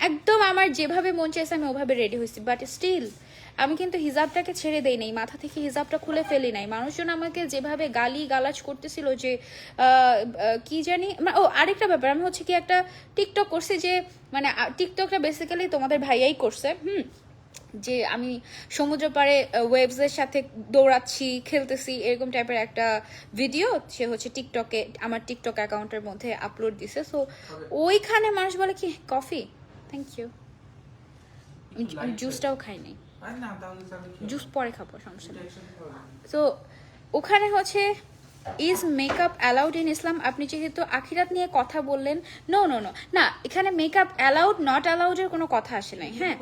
একদম আমার যেভাবে মন চাইছে আমি ওভাবে রেডি হয়েছি, বাট স্টিল আমি কিন্তু হিজাবটাকে ছেড়ে দেই নাই, মাথা থেকে হিজাবটা খুলে ফেলি নাই। মানুষজন আমাকে যেভাবে গালি গালাজ করতেছিল যে কি জানি, ও আরেকটা ব্যাপার, আমি হচ্ছে কি একটা টিকটক করছি, যে মানে টিকটকটা বেসিক্যালি তোমাদের ভাইয়াই করছে, যে আমি সমুদ্র পাড়ে ওয়েভসের সাথে দৌড়াচ্ছি, খেলতেছি, এরকম টাইপের একটা ভিডিও সে হচ্ছে টিকটকে আমার টিকটক অ্যাকাউন্টের মধ্যে আপলোড দিছে। সো ওইখানে মানুষ বলে কি কফি, থ্যাংক ইউ, আমি জুসটাও খাই নাই, জুস পরে খাবো, সমস্যা নেই। সো ওখানে হচ্ছে ইজ মেকআপ অ্যালাউড ইন ইসলাম, আপনি যেহেতু আখিরাত নিয়ে কথা বললেন, নো নো নো, না এখানে মেকআপ অ্যালাউড নট অ্যালাউডের কোনো কথা আসে নাই। হ্যাঁ,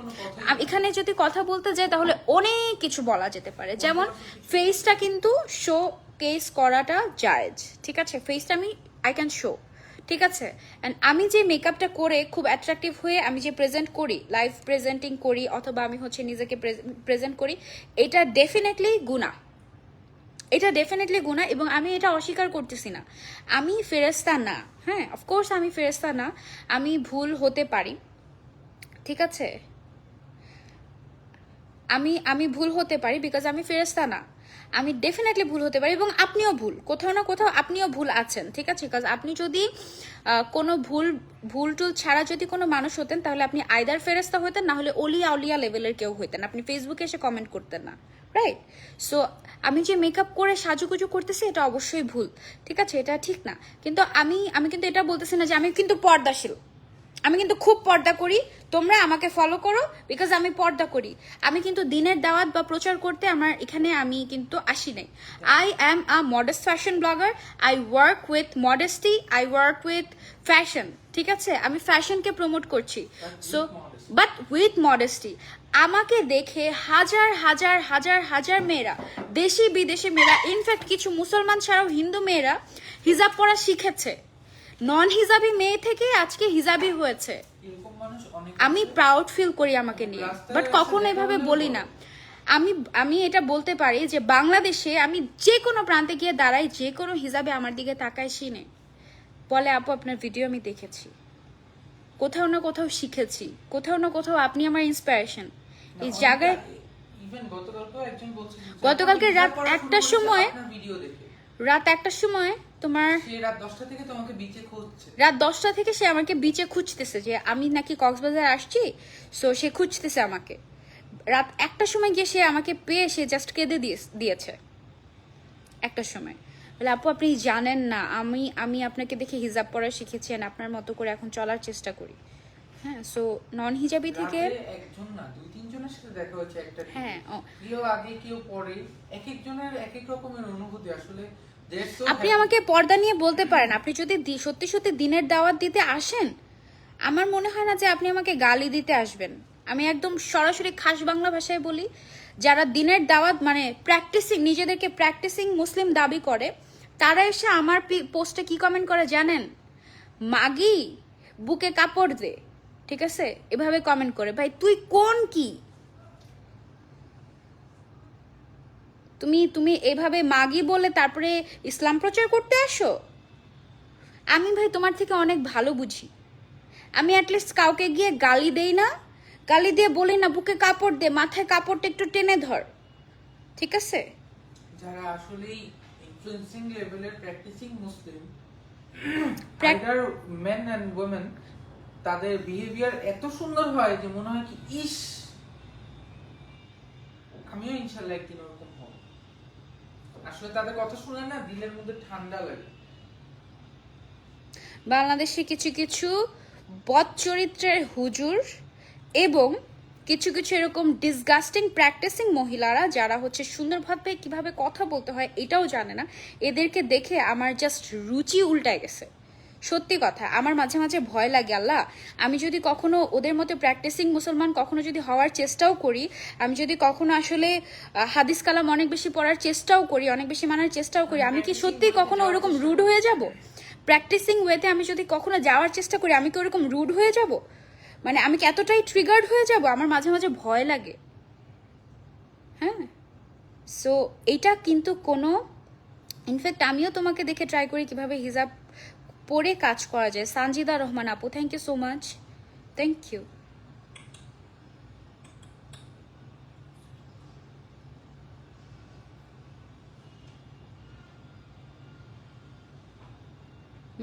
এখানে যদি কথা বলতে যাই তাহলে অনেক কিছু বলা যেতে পারে, যেমন ফেসটা কিন্তু শো কেস করাটা জায়েজ, ঠিক আছে, ফেসটা আই ক্যান শো, ঠিক আছে। অ্যান্ড আমি যে মেকআপটা করে খুব অ্যাট্রাকটিভ হয়ে আমি যে প্রেজেন্ট করি, লাইভ প্রেজেন্টিং করি, অথবা আমি হচ্ছে নিজেকে প্রেজেন্ট করি, এটা ডেফিনেটলি গুনাহ, এটা ডেফিনেটলি গুনাহ, এবং আমি এটা অস্বীকার করতেছি না। আমি ফেরেশতা না, হ্যাঁ অফকোর্স আমি ফেরেশতা না, আমি ভুল হতে পারি, ঠিক আছে, আমি ভুল হতে পারি, বিকজ আমি ফেরেশতা না, আমি ডেফিনেটলি ভুল হতে পারি, এবং আপনিও ভুল, কোথাও না কোথাও আপনিও ভুল আছেন, ঠিক আছে। বিকজ আপনি যদি কোনো ভুল টুল ছাড়া যদি কোনো মানুষ হতেন, তাহলে আপনি আইদার ফেরেশতা হতেন, না হলে অলিয়া অলিয়া লেভেলের কেউ হতেন, আপনি ফেসবুকে এসে কমেন্ট করতেন না, রাইট। সো আমি যে মেকআপ করে সাজুগুজু করতেছি এটা অবশ্যই ভুল, ঠিক আছে, এটা ঠিক না। কিন্তু আমি কিন্তু এটা বলতেছি না যে আমি কিন্তু পর্দাশীল, আমি কিন্তু খুব পর্দা করি, তোমরা আমাকে ফলো করো বিকজ আমি পর্দা করি। আমি কিন্তু দিনের দাওয়াত বা প্রচার করতে আমার এখানে আমি কিন্তু আসি নাই। I am a modest fashion blogger, I work with modesty, I work with fashion, ঠিক আছে, আমি ফ্যাশনকে প্রমোট করছি, সো বাট উইথ মডেস্টি। আমাকে দেখে হাজার হাজার হাজার হাজার মেয়েরা, দেশি বিদেশি মেয়েরা, ইনফ্যাক্ট কিছু মুসলমান ছাড়াও হিন্দু মেয়েরা হিজাব পরা শিখেছে, নন হিজাবি মেয়ে থেকে আজকে হিজাবি হয়েছে। আমি প্রাউড ফিল করি আমাকে নিয়ে, বাট কখনো এভাবে বলি না। আমি এটা বলতে পারি যে বাংলাদেশে আমি যে কোনো প্রান্তে গিয়ে দাঁড়াই, যে কোনো হিজাবে আমার দিকে তাকায় শিনে বলে আপু আপনার ভিডিও আমি দেখেছি, কোথাও না কোথাও শিখেছি, কোথাও না কোথাও আপনি আমার ইন্সপিরেশন। এই জায়গায় গতকালকে রাত 1টার সময়, তোমার রাত 10টা থেকে তোমাকে বিচে খুঁজছে, রাত 10টা থেকে সে আমাকে বিচে খুঁজতেছে, যে আমি নাকি কক্সবাজার আসছি, সো সে খুঁজতেছে আমাকে। রাত 1টার সময় গিয়ে সে আমাকে পেয়ে সে জাস্ট কেঁদে দিয়েছে 1টার সময়, বলে আপু আপনি জানেন না আমি আপনাকে দেখে হিজাব পরা শিখেছি, আপনার মতো করে এখন চলার চেষ্টা করি। হ্যাঁ, সো নন হিজাবি থেকে একজন না দুই তিনজনের সাথে দেখা হচ্ছে একটা, হ্যাঁ কেউ আগে কেউ পরে, এক একজনের এক এক রকমের অনুভূতি। আসলে আপনি আমাকে পর্দা নিয়ে বলতে পারেন, আপনি যদি সত্যি সত্যি দিনের দাওয়াত দিতে আসেন, আমার মনে হয় না যে আপনি আমাকে গালি দিতে আসবেন। আমি একদম সরাসরি খাস বাংলা ভাষায় বলি, যারা দিনের দাওয়াত মানে প্র্যাকটিসিং, নিজেদেরকে প্র্যাকটিসিং মুসলিম দাবি করে, তারা এসে আমার পোস্টে কি কমেন্ট করে জানেন? মাগি বুকে কাপড় দে, ঠিক আছে, এভাবে কমেন্ট করে। ভাই তুই কোন কি, তুমি এভাবে মাগি বলে তারপরে ইসলাম প্রচার করতে আসো? আমি ভাই তোমার থেকে অনেক ভালো বুঝি, আমি অ্যাটলিস্ট কাউকে গিয়ে গালি দেই না, গালি দিয়ে বলি না বুকে কাপড় দে, মাথায় কাপড়টা একটু টেনে ধর, ঠিক আছে। যারা আসলেই ইনফ্লুয়েন্সিং লেভেলের practicing Muslim, either men and women, তাদের বিহেভিয়ার এত সুন্দর হয় যে মনে হয় কি ইস আমিও ইনশাআল্লাহ একদিন ওরকম হব। আসলে তাদের কথা শুনে না দিলের মধ্যে ঠান্ডা লাগে। বাংলাদেশে কিছু কিছু বদ চরিত্রের হুজুর এবং কিছু কিছু এরকম ডিসগাস্টিং প্র্যাকটিসিং মহিলারা, যারা হচ্ছে সুন্দরভাবে কিভাবে কথা বলতে হয় এটাও জানে না, এদেরকে দেখে আমার জাস্ট রুচি উল্টায় গেছে। সত্যি কথা, আমার মাঝে মাঝে ভয় লাগে, আল্লাহ আমি যদি কখনো ওদের মতো প্র্যাকটিসিং মুসলমান কখনো যদি হওয়ার চেষ্টাও করি, আমি যদি কখনো আসলে হাদিস কালাম অনেক বেশি পড়ার চেষ্টাও করি, অনেক বেশি মানার চেষ্টাও করি, আমি কি সত্যি কখনো ওরকম রুড হয়ে যাব? প্র্যাকটিসিং ওয়েতে আমি যদি কখনো যাওয়ার চেষ্টা করি, আমি কি ওরকম রুড হয়ে যাব? মানে আমি কি এতটাই ট্রিগার্ড হয়ে যাব? আমার মাঝে মাঝে ভয় লাগে। হ্যাঁ, সো এটা কিন্তু কোনো ইনফ্যাক্ট আমিও তোমাকে দেখে ট্রাই করি কিভাবে হিজাব পরে কাজ করা যায়। সানজিদা রহমান আপু, thank you so much, thank you.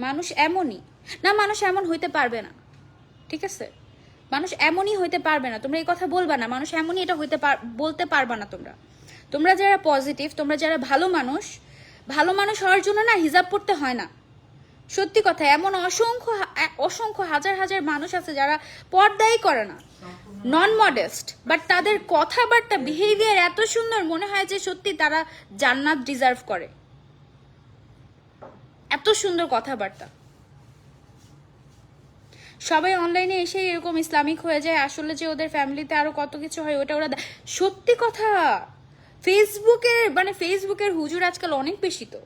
মানুষ এমনই না, মানুষ এমন হইতে পারবে না, ঠিক আছে? মানুষ এমনই হইতে পারবে না, তোমরা এই কথা বলবা না। মানুষ এমনই এটা বলতে পারবা না তোমরা। তোমরা যারা পজিটিভ, তোমরা যারা ভালো মানুষ, ভালো মানুষ হওয়ার জন্য না হিজাব পড়তে হয় না। সত্যি কথা, এমন অসংখ্য অসংখ্য হাজার হাজার মানুষ আছে যারা পর্দাই করে না, নন মডেস্ট, বাট তাদের কথাবার্তা, বিহেভিয়ার এত সুন্দর, মনে হয় যে সত্যি তারা জান্নাত ডিজার্ভ করে। এত সুন্দর কথাবার্তা। সবাই অনলাইনে এসে এরকম ইসলামিক হয়ে যায়, আসলে যে ওদের ফ্যামিলিতে আরো কত কিছু হয় ওটা ওরা সত্যি কথা। ফেসবুকের হুজুর আজকাল অনেক বেশি, তো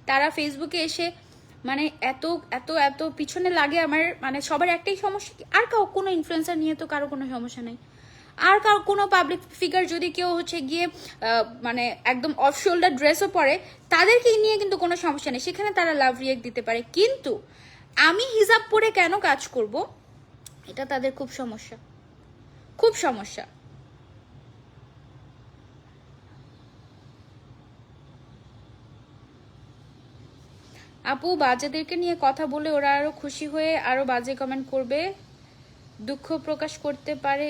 তারা ফেসবুকে এসে এত এত এত পিছনে লাগে। আমার সবার একটাই সমস্যা, কি আর কোনো ইনফ্লুয়েন্সার নিয়ে তো কারো কোনো সমস্যা নেই। আর কারো কোনো পাবলিক ফিগার যদি কেউ গিয়ে একদম অফ শোল্ডার ড্রেসও পরে, তাদেরকে নিয়ে কিন্তু কোনো সমস্যা নেই, সেখানে তারা লাভ রিয়েক্ট দিতে পারে। কিন্তু আমি হিজাব পরে কেন কাজ করব, এটা তাদের খুব সমস্যা, খুব সমস্যা। আপু, বাজেদেরকে নিয়ে কথা বলে ওরা আরো খুশি হয়ে আরো বাজে কমেন্ট করবে। দুঃখ প্রকাশ করতে পারে,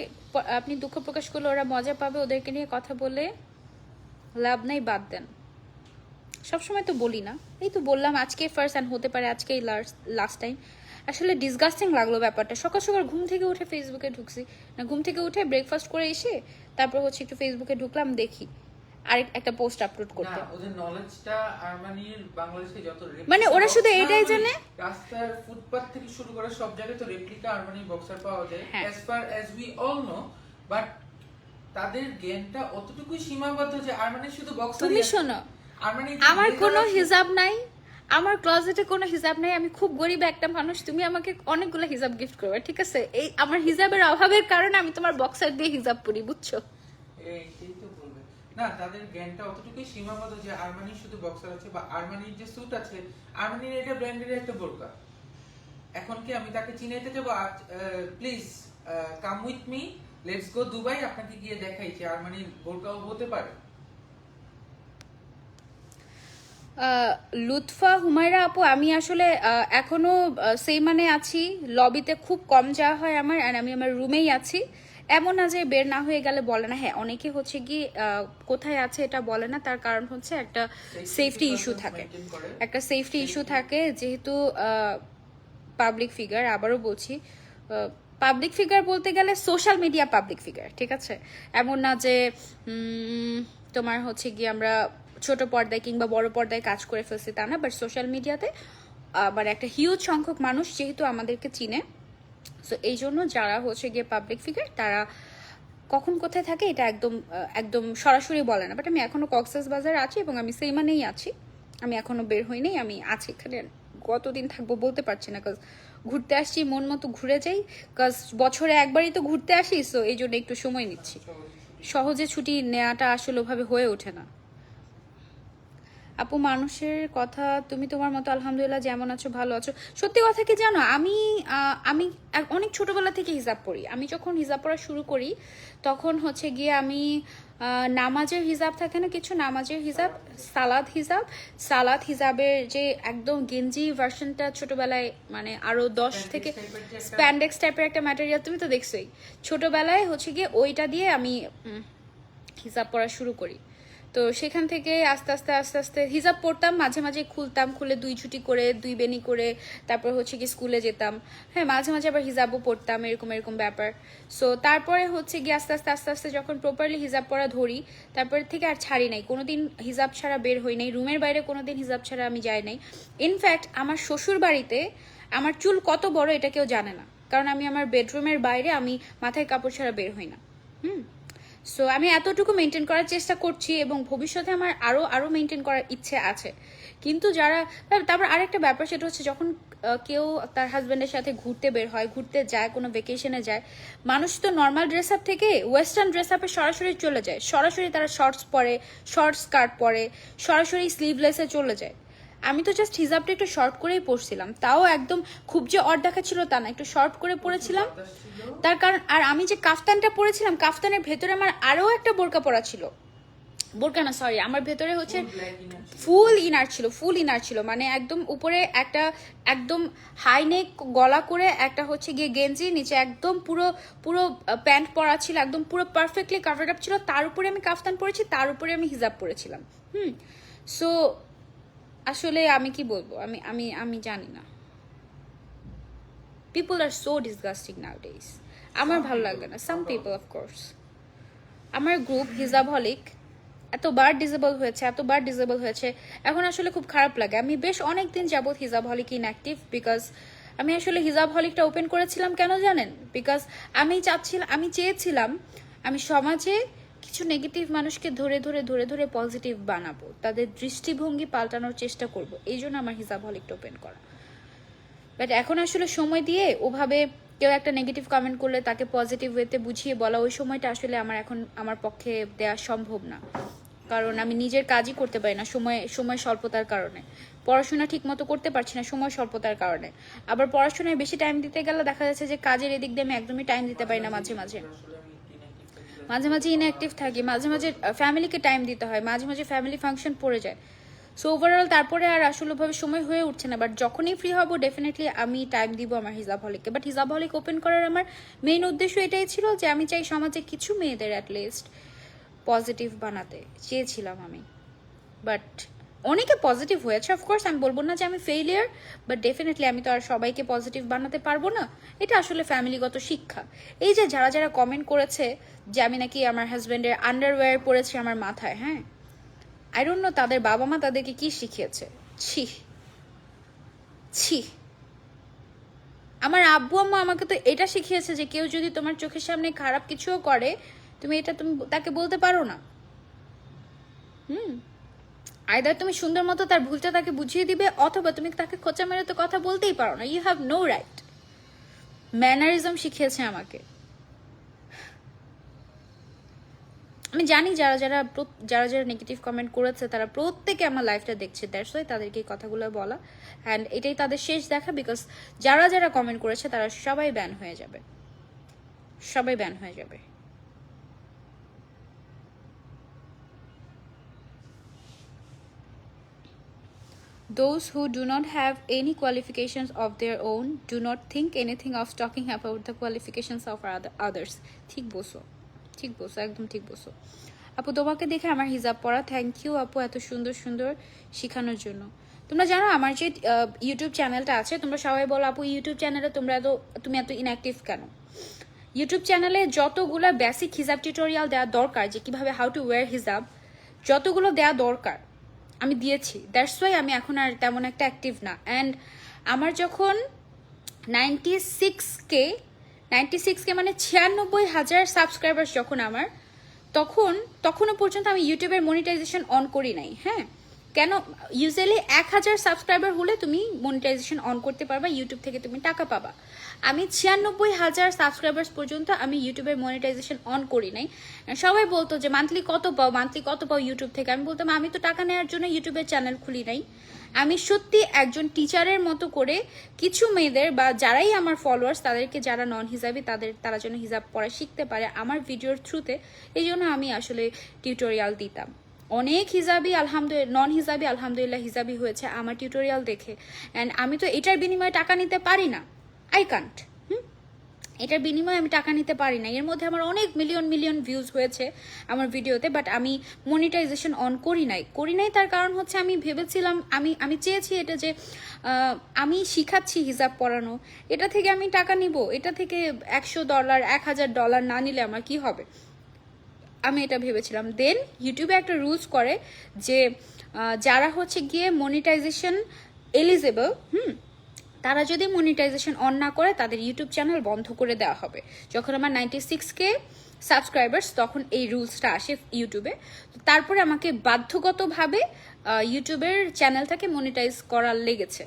আপনি দুঃখ প্রকাশ করলে ওরা মজা পাবে। ওদেরকে নিয়ে কথা বলে লাভ নাই, বাদ দেন। সবসময় তো বলি না, এই তো বললাম আজকে ফার্স্ট, অ্যান্ড হতে পারে আজকেই লাস্ট টাইম। আসলে ডিসগাস্টিং লাগলো ব্যাপারটা। সকাল সকাল ঘুম থেকে উঠে ফেসবুকে ঢুকছি, না ঘুম থেকে উঠে ব্রেকফাস্ট করে এসে তারপর একটু ফেসবুকে ঢুকলাম, দেখি একটা পোস্ট আপলোড করতে। ওদের নলেজটা আরমানির বাংলাদেশে যত ওরা শুধু এটাই জানে, রাস্তার ফুটপাত থেকে শুরু করে সব জায়গায় তো রেপ্লিকা আরমানি বক্সার পাওয়া যায়, as far as we all know, but তাদের জ্ঞানটা অতটুকুই সীমাবদ্ধ যে আরমানি শুধু বক্সার। তুমি শোনো, আমার কোনো হিজাব নাই, আমার ক্লোজেটে কোনো হিজাব নাই, আমি খুব গরিব একটা মানুষ। তুমি আমাকে অনেকগুলো হিজাব গিফট করবে, ঠিক আছে? এই আমার হিজাবের অভাবের কারণে আমি তোমার বক্সার দিয়ে হিজাব পরি, বুঝছো? এইটাই তো বলবে না, তাদের জ্ঞানটা অতটুকুই সীমাবদ্ধ যে আরমানির শুধু বক্সার আছে, বা আরমানির যে স্যুট আছে, আরমানির এটা ব্র্যান্ডের একটা বোরকা। এখন কি আমি তাকে চিনাইতে যাব? Please come with me, let's go Dubai, আপনাকে গিয়ে দেখাই যে আরমানির বোরকাও হতে পারে। লুৎফা হুমায়রা আপু, আমি আসলে এখনো সেই আছি, লবিতে খুব কম যাওয়া হয় আমার, আর আমি আমার রুমেই আছি। এমন না যে বের না হয়ে গেলে বলে না। হ্যাঁ, অনেকে কি কোথায় আছে এটা বলে না, তার কারণ একটা সেফটি ইস্যু থাকে, একটা সেফটি ইস্যু থাকে, যেহেতু পাবলিক ফিগার। আবারও বলছি, পাবলিক ফিগার বলতে গেলে সোশ্যাল মিডিয়া পাবলিক ফিগার, ঠিক আছে? এমন না যে তোমার গিয়ে আমরা ছোট পর্দায় কিংবা বড় পর্দায় কাজ করে ফেলছি, তা না। বাট সোশ্যাল মিডিয়াতে একটা হিউজ সংখ্যক মানুষ যেহেতু আমাদেরকে চিনে, সো এই জন্য যারা গিয়ে পাবলিক ফিগার, তারা কখন কোথায় থাকে এটা একদম একদম সরাসরি বলে না। বাট আমি এখনো কক্সবাজারে আছি এবং আমি সেইমানেই আছি, আমি এখনো বের হইনি, আমি আছি এখানে। কতদিন থাকবো বলতে পারছি না, কাজ ঘুরতে আসছি, মন মতো ঘুরে যাই, কাজ বছরে একবারই তো ঘুরতে আসি, সো এই জন্য একটু সময় নিচ্ছি। সহজে ছুটি নেওয়াটা আসলে ওভাবে হয়ে ওঠে না। আপু, মানুষের কথা, তুমি তোমার মতো আলহামদুলিল্লাহ, যেমন আছো ভালো আছো। সত্যি কথা কি জানো, আমি অনেক ছোটবেলা থেকে হিজাব পড়ি। আমি যখন হিজাব পড়া শুরু করি তখন গিয়ে আমি নামাজের হিজাব থাকে না কিছু, নামাজের হিজাব, সালাদ হিজাবের যে একদম গেঞ্জি ভার্সনটা ছোটবেলায়, আরো 10 থেকে স্প্যান্ডেক্স টাইপের একটা ম্যাটেরিয়াল, তুমি তো দেখছোই। ছোটবেলায় গিয়ে ওইটা দিয়ে আমি হিজাব পড়া শুরু করি। তো সেখান থেকে আস্তে আস্তে হিজাব পড়তাম, মাঝে মাঝে খুলতাম, খুলে 2 ছুটি করে 2 বেনি করে তারপর কি স্কুলে যেতাম। হ্যাঁ, মাঝে মাঝে আবার হিজাবও পড়তাম, এরকম ব্যাপার। সো তারপরে গিয়ে আস্তে আস্তে যখন প্রপারলি হিজাব পড়া ধরি, তারপর থেকে আর ছাড়ি নাই, কোনোদিন হিজাব ছাড়া বের হই নাই, রুমের বাইরে কোনোদিন হিজাব ছাড়া আমি যাই নাই। ইনফ্যাক্ট আমার শ্বশুর বাড়িতে আমার চুল কত বড় এটা কেউ জানে না, কারণ আমি আমার বেডরুমের বাইরে আমি মাথায় কাপড় ছাড়া বের হই না। সো আমি এতটুকু মেনটেন করার চেষ্টা করছি এবং ভবিষ্যতে আমার আরো আরো মেনটেন করার ইচ্ছে আছে। কিন্তু যারা, তারপর আরেকটা ব্যাপার সেটা হচ্ছে যখন কেউ তার হাজবেন্ডের সাথে ঘুরতে বের হয়, ঘুরতে যায়, কোনো ভেকেশনে যায়, মানুষ তো নর্মাল ড্রেস আপ থেকে ওয়েস্টার্ন ড্রেস আপে সরাসরি চলে যায়, সরাসরি তারা শর্টস পরে, শর্ট স্কার্ট পরে, সরাসরি স্লিভলেসে চলে যায়। আমি তো জাস্ট হিজাবটা একটু শর্ট করেই পরছিলাম, তাও একদম খুব যে অড দেখা ছিল তা না, একটু শর্ট করে পরেছিলাম। তার কারণ, আর আমি যে কাফতানটা পরেছিলাম, কাফতানের ভেতরে আমার আরো একটা বোরকা পরা ছিল, বোরকা না সরি, আমার ভেতরে হচ্ছে ফুল ইনার ছিল, মানে একদম উপরে একটা একদম হাই নেক গলা করে একটা হচ্ছে গিয়ে গেঞ্জি, নিচে একদম পুরো পুরো প্যান্ট পরা ছিল, একদম পুরো পারফেক্টলি কাভার্ড আপ ছিল, তার উপরে আমি কাফতান পরেছি, তার উপরে আমি হিজাব পরেছিলাম। সো আসলে আমি কি বলবো, আমি আমি আমি জানি না, পিপল আর সো ডিসগাস্টিং নাউডেজ। আমার ভালো লাগে না, সাম পিপল অফকোর্স। আমার গ্রুপ হিজাবহলিক এতবার ডিসেবল হয়েছে, এখন আসলে খুব খারাপ লাগে। আমি বেশ অনেক দিন যাবত হিজাবহলিক ইনঅ্যাক্টিভ, বিকজ আমি আসলে হিজাবহলিকটা ওপেন করেছিলাম কেন জানেন? বিকজ আমি চেয়েছিলাম আমি সমাজে কিছু নেগেটিভ মানুষকে ধরে ধরে ধরে ধরে পজিটিভ বানাবো, তাদের দৃষ্টিভঙ্গি পাল্টানোর চেষ্টা করব, এই জন্য আমার হিজাবহলিকটা ওপেন করা। বাট এখন আসলে সময় দিয়ে ওভাবে কেউ একটা নেগেটিভ কমেন্ট করলে তাকে পজিটিভ ওয়েতে বুঝিয়ে বলা, ওই সময়টা আসলে আমার পক্ষে দেওয়া সম্ভব না, কারণ আমি নিজের কাজই করতে পারি না সময় স্বল্পতার কারণে। পড়াশোনা ঠিক মতো করতে পারছি না সময় স্বল্পতার কারণে, আবার পড়াশোনায় বেশি টাইম দিতে গেলে দেখা যাচ্ছে যে কাজের এদিক দিয়ে আমি একদমই টাইম দিতে পারি না, মাঝে মাঝে ইনঅ্যাক্টিভ থাকি, মাঝে মাঝে ফ্যামিলিকে টাইম দিতে হয়, মাঝে মাঝে ফ্যামিলি ফাংশন পড়ে যায়। সো ওভারঅল তারপরে আর আসলেভাবে সময় হয়ে উঠছে না। বাট যখনই ফ্রি হব ডেফিনেটলি আমি টাইম দিব আমার হিজাবহলিককে। বাট হিজাবহলিক ওপেন করার আমার মেইন উদ্দেশ্য এটাই ছিল যে আমি চাই সমাজে কিছু মেয়েদের অ্যাটলিস্ট পজিটিভ বানাতে চেয়েছিলাম আমি। বাট অনেকে পজিটিভ হয়েছে, অফকোর্স আমি বলবো না যে আমি ফেইলিয়ার, বাট ডেফিনেটলি আমি তো আর সবাইকে পজিটিভ বানাতে পারবো না, এটা আসলে ফ্যামিলিগত শিক্ষা। এই যে যারা যারা কমেন্ট করেছে যে আমি নাকি আমার হাজব্যান্ডের আন্ডারওয়্যার পরেছি আমার মাথায়, হ্যাঁ, আই ডোন্ট নো তাদের বাবা মা তাদেরকে কি শিখিয়েছে। ছি ছি, আমার আব্বু আম্মা আমাকে তো এটা শিখিয়েছে যে কেউ যদি তোমার চোখের সামনে খারাপ কিছুও করে তুমি তাকে বলতে পারো না। আইদার তুমি সুন্দর মতো তার ভুলটা তাকে বুঝিয়ে দিবে, অথবা তুমি তাকে খোঁচা মেরে তো কথা বলতেই পারো না। You have no right. Mannerism শিখিয়েছে আমাকে। আমি জানি যারা যারা নেগেটিভ কমেন্ট করেছে তারা প্রত্যেকে আমার লাইফটা দেখছে, দ্যাটস ওয়াই তাদেরকে এই কথাগুলো বলা, অ্যান্ড এটাই তাদের শেষ দেখা, বিকজ যারা যারা কমেন্ট করেছে তারা সবাই ব্যান হয়ে যাবে, সবাই ব্যান হয়ে যাবে। Those who do not have any qualifications of their own do not think anything of talking about the qualifications of others. ঠিক বলছো, একদম ঠিক বলছো আপু। তোমাকে দেখে আমার হিজাব পরা, থ্যাংক ইউ আপু এত সুন্দর সুন্দর শেখানোর জন্য। তোমরা জানো আমার যে ইউটিউব চ্যানেলটা আছে, তোমরা সবাই বলো আপু ইউটিউব চ্যানেলে তুমি এত ইনঅ্যাক্টিভ কেন? ইউটিউব চ্যানেলে যতগুলো বেসিক হিজাব টিউটোরিয়াল দেওয়া দরকার, যে কিভাবে হাউ টু ওয়্যার হিজাব, যতগুলো দেওয়া দরকার আমি দিয়েছি, দ্যাটস ওয়াই আমি এখন আর তেমন একটা অ্যাক্টিভ না। অ্যান্ড আমার যখন 96K মানে 96,000 সাবস্ক্রাইবার্স যখন আমার, তখনও পর্যন্ত আমি ইউটিউবের মনিটাইজেশন অন করি নাই। হ্যাঁ, কেন? ইউজুয়ালি 1000 সাবস্ক্রাইবার হলে তুমি মনিটাইজেশন অন করতে পারবা, ইউটিউব থেকে তুমি টাকা পাবা। আমি 96,000 সাবস্ক্রাইবার্স পর্যন্ত আমি ইউটিউবের মনিটাইজেশন অন করি নাই। সবাই বলতো যে মান্থলি কত পাও ইউটিউব থেকে। আমি বলতাম আমি তো টাকা নেওয়ার জন্য ইউটিউবের চ্যানেল খুলি নাই। আমি সত্যি একজন টিচারের মতো করে কিছু মেয়েদের বা যারাই আমার ফলোয়ার্স তাদেরকে, যারা নন হিজাবি তারা যেন হিজাব পড়া শিখতে পারে আমার ভিডিওর থ্রুতে, এই জন্য আমি আসলে টিউটোরিয়াল দিতাম। অনেক হিজাবি নন হিজাবি আলহামদুলিল্লাহ হিজাবি হয়েছে আমার টিউটোরিয়াল দেখে। অ্যান্ড আমি তো এটার বিনিময়ে টাকা নিতে পারি না, আই কান্ট। এটার বিনিময়ে আমি টাকা নিতে পারি না। এর মধ্যে আমার অনেক মিলিয়ন ভিউজ হয়েছে আমার ভিডিওতে, বাট আমি মনিটাইজেশন অন করি নাই। তার কারণ হচ্ছে আমি ভেবেছিলাম, আমি চেয়েছি এটা যে আমি শিখাচ্ছি হিজাব পরানো, এটা থেকে আমি টাকা নিব, এটা থেকে $100 $1,000 না নিলে আমার কি হবে, আমি এটা ভেবেছিলাম। দেন ইউটিউবে একটা রুলস করে যে যারা হচ্ছে গিয়ে মনিটাইজেশন এলিজেবল, তারা যদি মনিটাইজেশন অন না করে তাদের ইউটিউব চ্যানেল বন্ধ করে দেওয়া হবে। যখন আমার 96K সাবস্ক্রাইবার্স, তখন এই রুলসটা আসে ইউটিউবে। তো তারপরে আমাকে বাধ্যগতভাবে ইউটিউবের চ্যানেলটাকে মনিটাইজ করার লেগেছে,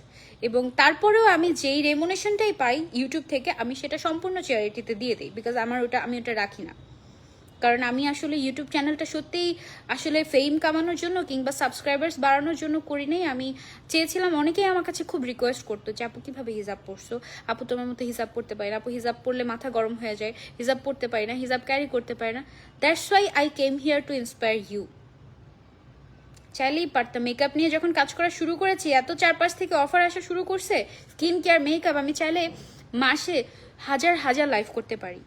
এবং তারপরেও আমি যেই রেমুনেশনটাই পাই ইউটিউব থেকে আমি সেটা সম্পূর্ণ চ্যারিটিতে দিয়ে দিই, বিকজ আমি ওটা রাখি না। কারণ আমি আসলে ইউটিউব চ্যানেলটা সত্যিই আসলে ফেম কামানোর জন্য কিংবা সাবস্ক্রাইবার্স বাড়ানোর জন্য করি নাই। আমি চেয়েছিলাম, অনেকেই আমার কাছে খুব রিকোয়েস্ট করতো যে আপু কীভাবে হিজাব পড়ছো, আপু তোমার মতো হিজাব পড়তে পারি না, আপু হিজাব পড়লে মাথা গরম হয়ে যায়, হিজাব পড়তে পারি না, হিজাব ক্যারি করতে পারি না। That's why I came here to inspire you. চাইলেই পারতাম, মেকআপ নিয়ে যখন কাজ করা শুরু করেছি এত চারপাশ থেকে অফার আসা শুরু করছে স্কিন কেয়ার, মেকআপ, আমি চাইলে মাসে হাজার হাজার লাইভ করতে পারি।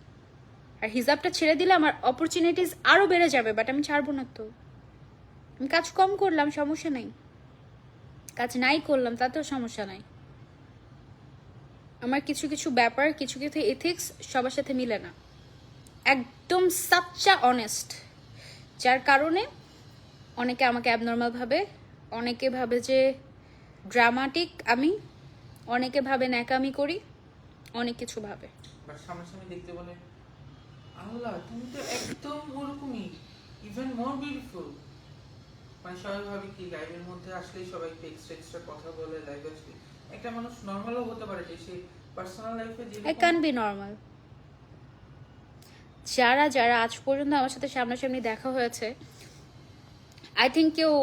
আর হিজাবটা ছেড়ে দিলে আমার অপরচুনিটিস আরও বেড়ে যাবে, বাট আমি ছাড়বো না। তো আমি কাজ কম করলাম, সমস্যা নাই, কাজ নাই করলাম তাতেও সমস্যা নাই। আমার কিছু কিছু ব্যাপার, কিছু কিছু এথিক্স সবার সাথে মিলে না, একদম সাচ্চা অনেস্ট, যার কারণে অনেকে আমাকে অ্যাবনর্মাল ভাবে, অনেকে ভাবে যে ড্রামাটিক আমি, অনেকে ভাবে ন্যাকামি করি, অনেক কিছু ভাবে। বাট সামনাসামনি দেখতে বলে আল্লাহ তুমি তো একদম ওরকমই, ইভেন মোর বিউটিফুল। মানে সবাই ভাবে কি লাইভের মধ্যে আসলেই সবাই এক্সট্রা কথা বলে, লাইভে আসলে একটা মানুষ নর্মালও হতে পারে যে সে পার্সোনাল লাইফে যে আই ক্যান বি নর্মাল। যারা যারা আজ পর্যন্ত আমার সাথে সামনাসামনি দেখা হয়েছে, আই থিঙ্ক কেউ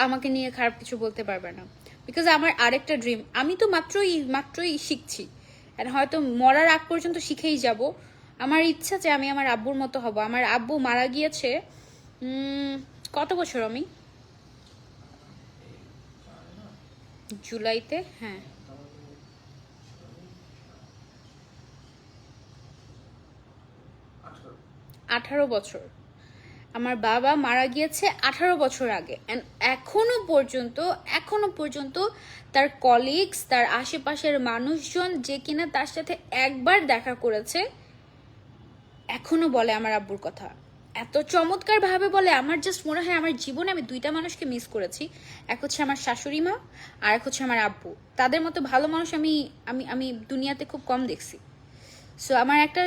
আমাকে নিয়ে খারাপ কিছু বলতে পারবে না, বিকজ আমার আরেকটা ড্রিম, আমি তো মাত্রই শিখছি, আর হয়তো মরার আগ পর্যন্ত শিখেই যাব। আমার ইচ্ছা যে আমি আমার আব্বুর মতো হব। আমার আব্বু মারা গিয়েছে কত বছর, আমি জুলাইতে, হ্যাঁ 18 বছর। আমার বাবা মারা গিয়েছে 18 বছর আগে, অ্যান্ড এখনো পর্যন্ত তার কলিগস, তার আশেপাশের মানুষজন যে কিনা তার সাথে একবার দেখা করেছে এখনো বলে আমার আব্বুর কথা, এত চমৎকার ভাবে বলে। আমার জাস্ট মনে হয় আমার জীবনে আমি দুইটা মানুষকে মিস করেছি, এক হচ্ছে আমার শাশুড়ি মা, আর এক হচ্ছে আমার আব্বু। তাদের মতো ভালো মানুষ আমি আমি আমি দুনিয়াতে খুব কম দেখছি। সো আমার একটা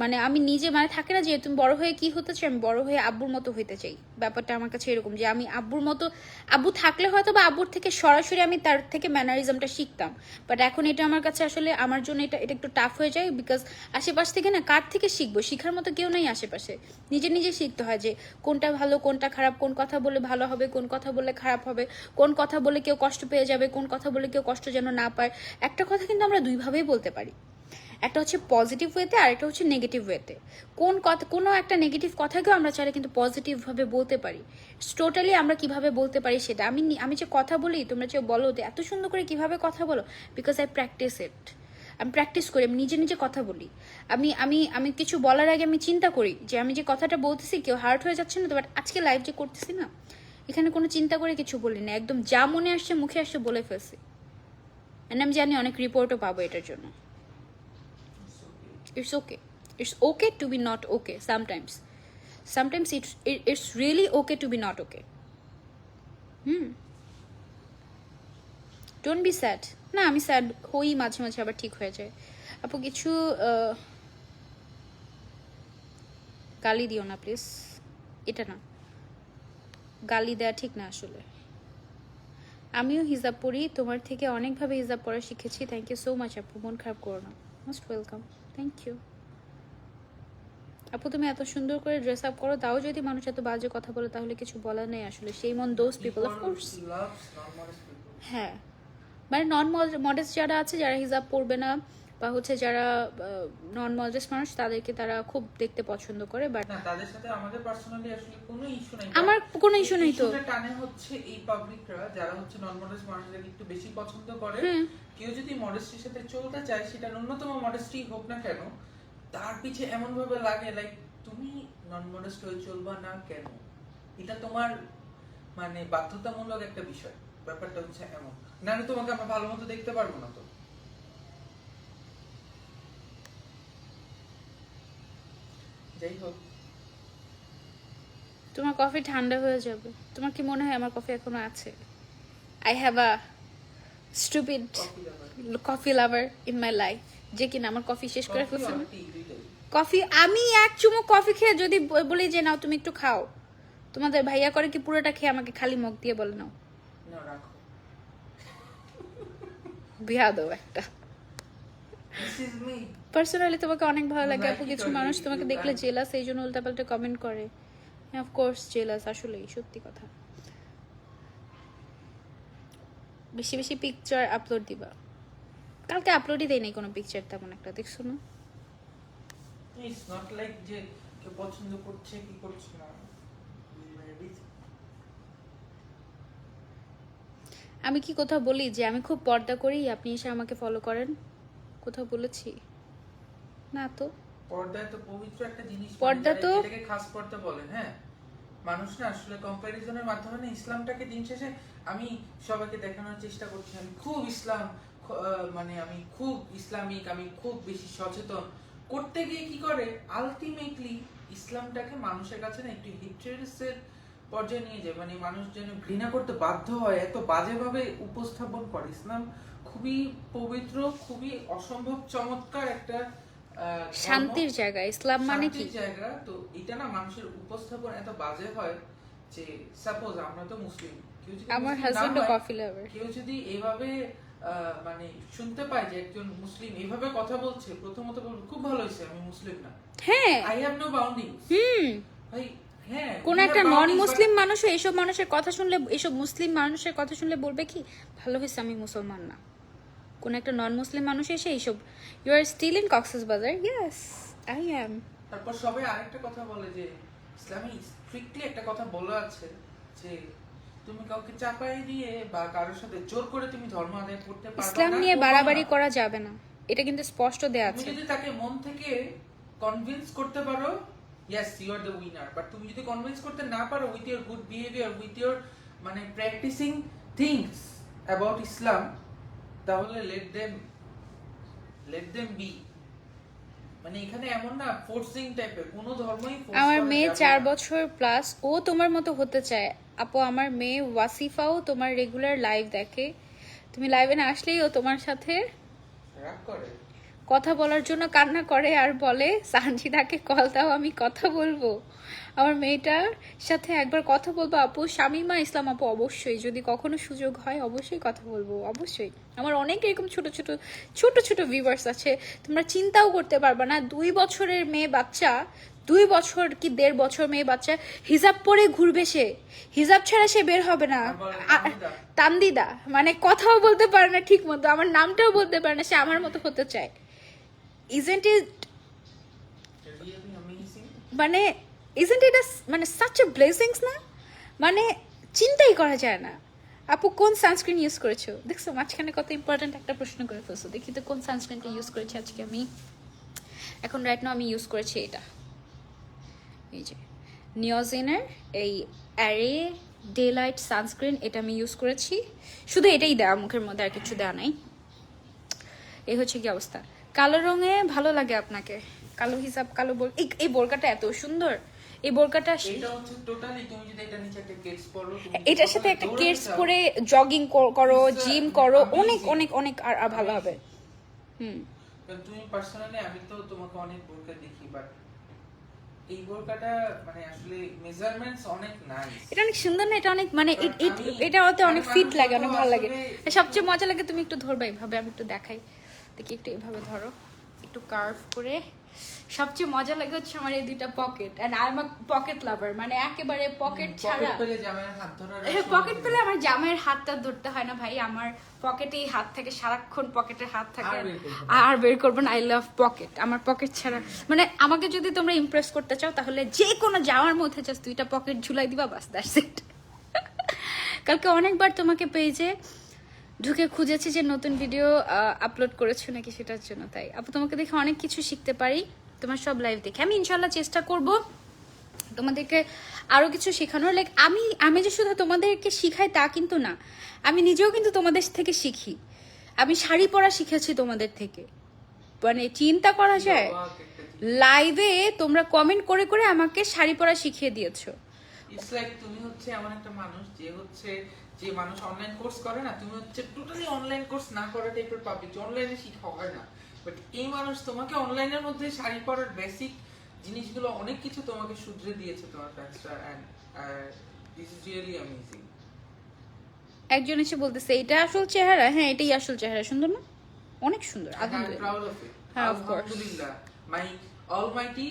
মানে আমি নিজে মানে থাকে না যে তুমি বড় হয়ে কি হতে চাই, আমি বড় হয়ে আব্বুর মতো হইতে চাই। ব্যাপারটা আমার কাছে এরকম যে আমি আব্বুর মতো, আব্বু থাকলে হয়তো বা আব্বুর থেকে সরাসরি আমি তার থেকে ম্যানারিজমটা শিখতাম, বাট এখন এটা আমার কাছে আসলে আমার জন্য এটা একটু টাফ হয়ে যায়, বিকজ আশেপাশ থেকে না কার থেকে শিখবো, শিখার মতো কেউ নেই আশেপাশে। নিজে শিখতে হয় যে কোনটা ভালো কোনটা খারাপ, কোন কথা বলে ভালো হবে, কোন কথা বলে খারাপ হবে, কোন কথা বলে কেউ কষ্ট পেয়ে যাবে, কোন কথা বলে কেউ কষ্ট যেন না পায়। একটা কথা কিন্তু আমরা দুইভাবেই বলতে পারি, একটা হচ্ছে পজিটিভ ওয়েতে আর একটা হচ্ছে নেগেটিভ ওয়েতে। কোনো একটা নেগেটিভ কথাকেও আমরা চাইলে কিন্তু পজিটিভভাবে বলতে পারি। টোটালি আমরা কিভাবে বলতে পারি সেটা, আমি যে কথা বলি, তোমরা যে বলো যে এত সুন্দর করে কিভাবে কথা বলো, বিকজ আই প্র্যাকটিস ইট। আমি প্র্যাকটিস করি, আমি নিজে কথা বলি। আমি আমি আমি কিছু বলার আগে আমি চিন্তা করি যে আমি যে কথাটা বলতেছি কেউ হার্ট হয়ে যাচ্ছে না তো, বাট আজকে লাইভ যে করতেছি না, এখানে কোনো চিন্তা করে কিছু বলি না, একদম যা মনে আসছে মুখে আসছে বলে ফেলছি। এন্ড আমি জানি অনেক রিপোর্টও পাবো এটার জন্য। It's okay. It's okay to be not okay sometimes. Sometimes it's really okay to be not okay. Don't be sad. না আমি স্যাড হই মাঝে মাঝে, আবার ঠিক হয়ে যায়। আপু কিছু গালি দিও না প্লিজ, এটা না, গালি দেওয়া ঠিক না আসলে। আমিও হিজাব পড়ি, তোমার থেকে অনেকভাবে হিজাব পড়া শিখেছি। থ্যাংক ইউ সো মাচ আপু, মন খারাপ করো না, মোস্ট ওয়েলকাম, থ্যাংক ইউ আপু। তুমি এত সুন্দর করে ড্রেস আপ করো, তাও যদি মানুষ এত বাজে কথা বলে তাহলে কিছু বলার নেই আসলে। সেই মন দোজ পিপল অফ কোর্স, হ্যাঁ, মানে নন মডেস্ট যারা আছে, যারা হিজাব পরবে না বা হচ্ছে যারা নন মডেস্ট মানুষ, তাদেরকে তারা খুব দেখতে পছন্দ করে। বাট না, তাদের সাথে আমাদের পার্সোনালি আসলে কোনো ইস্যু নাই, আমার কোনো ইস্যু নাই। তো ইস্যুটা টানে হচ্ছে এই পাবলিকরা যারা হচ্ছে নন মডেস্ট মানুষদের একটু বেশি পছন্দ করে। কেউ যদি মডেস্টির সাথে চলতে চায়, সেটা ন্যূনতম মডেস্টি হোক না কেন, তার পিছে এমন ভাবে লাগে লাইক তুমি নন মডেস্ট হয়ে চলবা না কেন, এটা তোমার মানে বাধ্যতামূলক একটা বিষয়। ব্যাপারটা হচ্ছে এমন, নাহলে তোমাকে আমরা ভালো মতো দেখতে পারবো না। তো যাই হোক, তোমার কফি ঠান্ডা হয়ে যাবে। তোমার কি মনে হয় আমার কফি এখনো আছে? I have a stupid coffee lover in my life, যে কিনা আমার কফি শেষ করে ফেলছে না। কফি আমি এক চুমুক কফি খেয়ে যদি বলি যে নাও তুমি একটু খাও, তোমাদের ভাইয়া করে কি পুরোটা খেয়ে আমাকে খালি মুখ দিয়ে বলে নাও? না রাখো। বিয়া দাও একটা। This is me. পার্সোনালি তোমাকে অনেক ভালো লাগে না, আপু, কি কিছু করি? মানুষ তোমাকে You দেখলে can't. জেলাস এই জন্য উল্টাপাল্টা কমেন্ট করে। অফ কোর্স জেলাস, আসলেই সত্যি কথা। বেশি বেশি পিকচার আপলোড দিবা। কালকে আপলোডই দেই নাই কোনো পিকচার তেমন একটা, দেখছো না? It's not like যে কেউ পছন্দ করছে কি করছে না। আমি কি কোথাও বলি যে আমি খুব পর্দা করি আপনি এসে আমাকে ফলো করেন? কোথাও বলেছি? না তো। পর্দা তো পবিত্র একটা জিনিস, পর্দা তো এটাকে খাস পর্দা বলে। হ্যাঁ, মানুষ না আসলে কম্প্যারিজনের মাধ্যমে না ইসলামটাকে দিন শেষে আমি সবাইকে দেখানোর চেষ্টা করছি আমি খুব ইসলাম, মানে আমি খুব ইসলামিক, আমি খুব বেশি সচেতন করতে গিয়ে কি করে আলটিমেটলি ইসলামটাকে মানুষের কাছে না একটু হিট্রেসের পর্যায়ে নিয়ে যায়, মানে মানুষ যেন ঘৃণা করতে বাধ্য হয়, এত বাজেভাবে উপস্থাপন করে। ইসলাম খুবই পবিত্র, খুবই অসম্ভব চমৎকার একটা শান্তির জায়গা। ইসলাম মানে কি জায়গা, তো এটা না মানুষের উপস্থাপন এত বাজে হয় যে সাপোজ আমরা তো মুসলিম, কেউ যদি আমার মুসলিম না হাজবেন্ডও হয়, কফি লাভার, কেউ যদি এভাবে মানে শুনতে পায় যে একজন মুসলিম এভাবে কথা বলছে, প্রথমত বলবো খুব ভালো হয়েছে আমি মুসলিম না। হ্যাঁ আই হ্যাভ নো বাউন্ডিং। ভাই হ্যাঁ, কোন একটা নন মুসলিম মানুষও এইসব মানুষের কথা শুনলে, এইসব মুসলিম মানুষের কথা শুনলে বলবে কি ভালো হয়েছে আমি মুসলমান না। কোন একটা নন মুসলিম মানুষ এসে এইসব you are still in Cox's Bazar, yes I am. তারপর সবাই আরেকটা কথা বলে যে ইসলামে স্ট্রিক্টলি একটা কথা বলা আছে যে তুমি কাউকে চাপাই দিয়ে বা কারোর সাথে জোর করে তুমি ধর্ম আদায় করতে পারবে না। ইসলাম নিয়ে বাড়াবাড়ি করা যাবে না, এটা কিন্তু স্পষ্ট দেয়া তুমি আছে। যদি তাকে মন থেকে কনভিন্স করতে পারো, yes you are the winner. But তুমি যদি কনভিন্স করতে না পারো with your good behaviour, with your মানে প্র্যাকটিসিং থিংস অ্যাবাউট ইসলাম, তাহলে লেট দেম বি। মানে এখানে এমন না ফোর্সিং টাইপের কোনো ধর্মই ফোর্স করা আমার মেয়ে যাবে 4 না। বছর প্লাস, ও তোমার মতো হতে চায় আপু। আমার মেয়ে ওয়াসিফাও তোমার রেগুলার লাইভ দেখে, তুমি লাইভে না আসলেই ও তোমার সাথে রাগ করে, কথা বলার জন্য কান্না করে আর বলে সানজিদাকে কল দাও আমি কথা বলবো। আমার মেয়েটার সাথে একবার কথা বলবো আপু। শামিমা ইসলাম আপু অবশ্যই, যদি কখনো সুযোগ হয় অবশ্যই কথা বলবো, অবশ্যই। আমার অনেক এরকম ছোট ছোট ভিউয়ার্স আছে, তোমরা চিন্তাও করতে পারবা না। 2 বছরের মেয়ে বাচ্চা, 2 বছর কি 1.5 বছর মেয়ে বাচ্চা হিজাব পরে ঘুরবে, সে হিজাব ছাড়া সে বের হবে না। তানদিদা মানে কথাও বলতে পারে না ঠিক মতো, আমার নামটাও বলতে পারে না, সে আমার মতো হতে চায়। Isn't it really amazing? মানে isn't it মানে such a blessings না, মানে চিন্তাই করা যায় না। আপু কোন সানস্ক্রিন ইউজ করেছো? দেখছো মাঝখানে কত ইম্পর্টেন্ট একটা প্রশ্ন করে ফেলছো। দেখি তো কোন সানস্ক্রিনটা ইউজ করেছি আজকে আমি। এখন রাইট নাও আমি ইউজ করেছি এটা, এই যে নিওজিনের এই অ্যারে ডেলাইট সানস্ক্রিন, এটা আমি ইউজ করেছি। শুধু এটাই দেওয়া মুখের মধ্যে, আর কিছু দেওয়া নাই। এই হচ্ছে কি অবস্থা। কালো রঙে ভালো লাগে আপনাকে? কালো হিসাব, কালো এই বোরকাটা এত সুন্দর। এই বোরকাটা এটা হচ্ছে টোটালি, তুমি যদি এটা নিচে একটা কেটস পরো, এটার সাথে একটা কেটস পরে জগিং করো, জিম করো, অনেক অনেক অনেক আর ভালো হবে। তুমি পার্সোনালি, আমি তো তোমাকে অনেক বোরকা দেখি, বাট এই বোরকাটা মানে আসলে মেজারমেন্টস অনেক নাইস। এটা অনেক সুন্দর না? এটা অনেক মানে এটা ওতে অনেক ফিট লাগে, অনেক ভালো লাগে। সবচেয়ে মজা লাগে তুমি একটু ধরবে এইভাবে, আমি একটু দেখাই। দেখি একটু এইভাবে ধরো, একটু কার্ভ করে। সবচেয়ে মজা লাগে হচ্ছে আমার এই দুইটা pocket, and I am a pocket lover, মানে একেবারে পকেট ছাড়া। পকেট পেলে জামাইয়ের হাত ধরার, পকেট পেলে আমার জামাইয়ের হাতটা ধরতে হয় না ভাই। আমার পকেটেই হাত থাকে, সারাক্ষণ পকেটের হাত থাকে, আর বের করবো না। I love pocket. আমার পকেট ছাড়া মানে আমাকে যদি তোমরা ইমপ্রেস করতে চাও তাহলে যে কোনো জামার মধ্যে জাস্ট 2টা পকেট ঝুলাই দিবা, বাস দ্যাটস ইট। কালকে অনেকবার তোমাকে পেজে ঢুকে খুঁজেছি যে নতুন ভিডিও আপলোড করেছো নাকি, সেটার জন্য। তাই আপু তোমাকে দেখে অনেক কিছু শিখতে পারি, তোমার সব লাইভ দেখে। আমি ইনশাল্লাহ চেষ্টা করব তোমাদেরকে আরো কিছু শেখানোর। লাইক আমি যে শুধু তোমাদেরকে শিখাই তা কিন্তু না, আমি নিজেও কিন্তু তোমাদের থেকে শিখি। আমি শাড়ি পরা শিখেছি তোমাদের থেকে, মানে চিন্তা করা যায়। লাইভে তোমরা কমেন্ট করে করে আমাকে শাড়ি পরা শিখিয়ে দিয়েছো। ইটস লাইক তুমি হচ্ছে এমন একটা মানুষ যে মানুষ অনলাইন কোর্স করে না, তুমি হচ্ছে টোটালি অনলাইন কোর্স না করা টাইপের পাবলিক। অনলাইনে শিখা হয় না, বাট এই মানুষ তোমাকে অনলাইনের মধ্যে শাড়ি পরার বেসিক জিনিসগুলো অনেক কিছু তোমাকে শুধরে দিয়েছে তোমার ফ্যান্সরা, and this is really amazing. একজন এসে বলতেছে এটা আসল চেহারা, হ্যাঁ এটাই আসল চেহারা, সুন্দর না? অনেক সুন্দর, I'm আলহামদুলিল্লাহ। proud of it. হ্যাঁ, of course. Alhamdulillah. My Almighty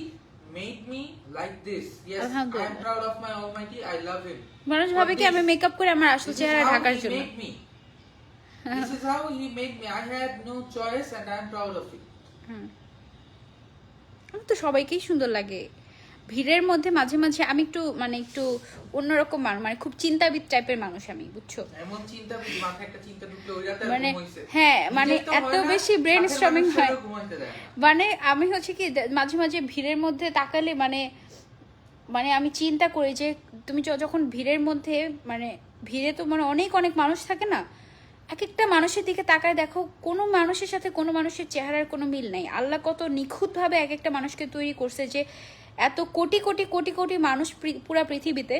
made me like this. Yes, I am Alhamdulillah. proud of my Almighty. I love him. মানুষ ভাবে কি আমি মেকআপ করে আমার আসল This is চেহারা how ঢাকার he জন্য। made me. This is how he made me. I had no choice and I am proud of it. আমার তো সবাইকেই সুন্দর লাগে। ভিড়ের মধ্যে মাঝে মাঝে আমি একটু একটু অন্যরকম মানে খুব চিন্তাবিদ টাইপের মানুষ আমি, বুঝছো? এমন চিন্তা, মাথায় একটা চিন্তা ঢুকলে ওই রাতে আর মানে ঘুম হইছে। হ্যাঁ, মানে নিজের তো এত হয় না, বেশি ব্রেন সাথে স্টর্মিং হয়। মানুষেরও ঘুমাইতে দেয় না। মানে আমি হচ্ছে কি মাঝে মাঝে ভিড়ের মধ্যে তাকালে মানে আমি চিন্তা করি যে তুমি যখন ভিড়ের মধ্যে ভিড়ে তো অনেক অনেক মানুষ থাকে না, এক একটা মানুষের দিকে তাকায় দেখো কোনো মানুষের সাথে কোনো মানুষের চেহারার কোনো মিল নাই। আল্লাহ কত নিখুঁতভাবে এক একটা মানুষকে তৈরি করছে যে এত কোটি কোটি কোটি কোটি মানুষ পুরা পৃথিবীতে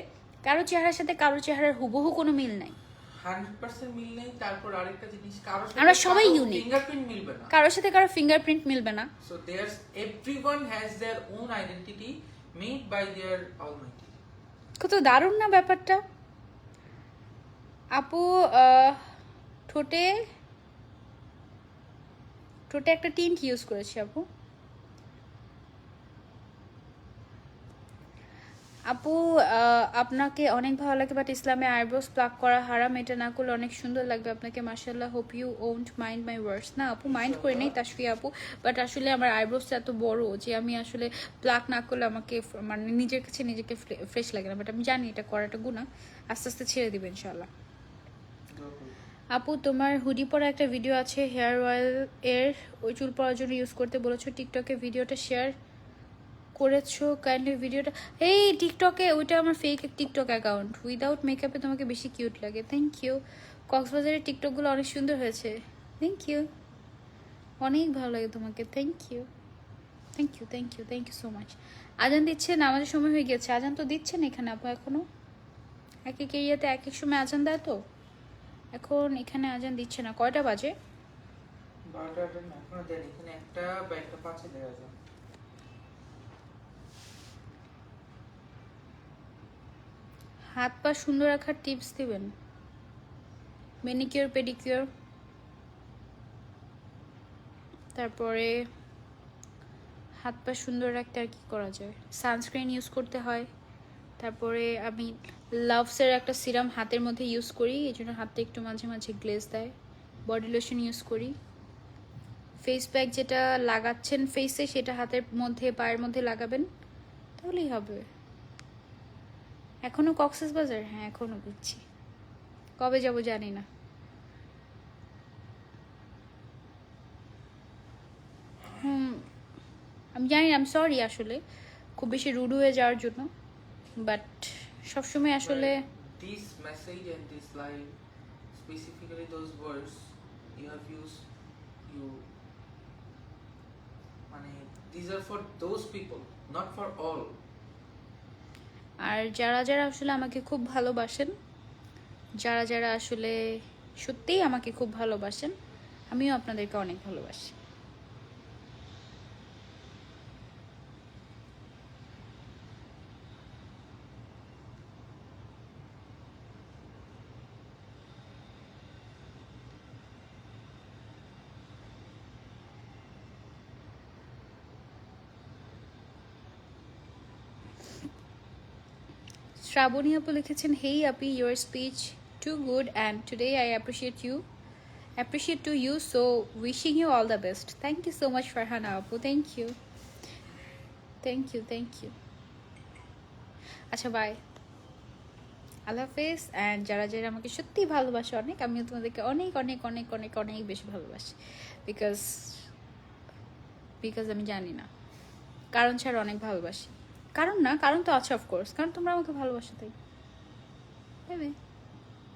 কারো চেহারার সাথে কারো চেহারার হুবহু কোনো মিল নাই। 100% মিল নেই। তারপর আরেকটা জিনিস, কারোর আমরা সাথে সবাই কারো unique। ফিঙ্গারপ্রিন্ট মিলবে না। কারোর সাথে কারো ফিঙ্গারপ্রিন্ট মিলবে না। So there's everyone has their own identity made by their Almighty. কত দারুণ না ব্যাপারটা। আপু ঠোঁটে ঠোঁটে একটা টিন্ট ইউজ করেছি আপু। আপু আপনাকে অনেক ভালো লাগে, বাট ইসলামে আইব্রোস প্লাক করা হারাম, এটা না করলে অনেক সুন্দর লাগবে আপনাকে, মাশাআল্লাহ, hope you won't mind my words. না আপু, মাইন্ড করে নেই তাসফিয়া আপু, বাট আসলে আমার আইব্রোসটা এত বড় যে আমি আসলে প্লাক না করলে আমাকে নিজের কাছে নিজেকে ফ্রেশ লাগে না, বাট আমি জানি এটা করাটা গুনাহ, আস্তে আস্তে ছেড়ে দিবে ইনশাআল্লাহ। আপু তোমার হুডি পরা একটা ভিডিও আছে হেয়ার অয়েল এর, ওই চুল পরার জন্য ইউজ করতে বলেছো, টিকটকে ভিডিওটা শেয়ার করেছো কাইন্ডলি ভিডিওটা। এই টিকটকে ওইটা আমার ফেক টিকটক অ্যাকাউন্ট, উইদাউট মেকআপে তোমাকে বেশি কিউট লাগে। Thank you. কক্সবাজারের টিকটকগুলো অনেক সুন্দর হয়েছে। থ্যাংক ইউ, অনেক ভালো লাগে তোমাকে। Thank you thank you thank you thank you so much. আজান দিচ্ছে না, আমাদের সময় হয়ে গেছে। আজান তো দিচ্ছেন এখানে আপু এখনো, এক এক এরিয়াতে এক এক সময় আজান দেয়, তো এখন এখানে আজান দিচ্ছে না। কয়টা বাজে? 12টা না, এখনো দেন। এখানে একটা বা একটা 5 এ দেয়া যায়। হাত পা সুন্দর রাখার টিপস দিবেন? ম্যানিকিউর পেডিকিউর, তারপরে হাত পা সুন্দর রাখতে আর কি করা যায়? সানস্ক্রিন ইউজ করতে হয়, তারপরে আমি লাভসের একটা সিরাম হাতের মধ্যে ইউজ করি, এই জন্য হাতটা একটু মাঝে মাঝে গ্লেজ দেয়। বডি লোশন ইউজ করি। ফেস প্যাক যেটা লাগাচ্ছেন ফেসে সেটা হাতের মধ্যে পায়ের মধ্যে লাগাবেন, তাহলেই হবে। এখনো কক্সবাজার? হ্যাঁ এখনো ঘুরছি, কবে যাব জানি না। আমি জানি না, আমি সরি আসলে খুব বেশি রুড হয়ে যাওয়ার জন্য, বাট সবসময় আসলে This message and this line, specifically those words you have used, these are for those people, not for all. আর যারা যারা আসলে আমাকে খুব ভালোবাসেন, যারা যারা আসলে সত্যিই আমাকে খুব ভালোবাসেন, আমিও আপনাদেরকে অনেক ভালোবাসি। শ্রাবণী আপু লিখেছেন, হেই আপি, your speech to good and today I appreciate to you, so wishing you all the best. Thank you so much Farhana আপু, thank you. আচ্ছা বাই, আল্লাহ হাফেজ। অ্যান্ড যারা যারা আমাকে সত্যি ভালোবাসে অনেক, আমিও তোমাদেরকে অনেক অনেক অনেক অনেক অনেক বেশি ভালোবাসি, বিকজ আমি জানি না কারণ ছাড়া অনেক ভালোবাসি। কারণ তো আছে অফকোর্স, কারণ তোমরা আমাকে ভালোবাসো, তাই ভেবে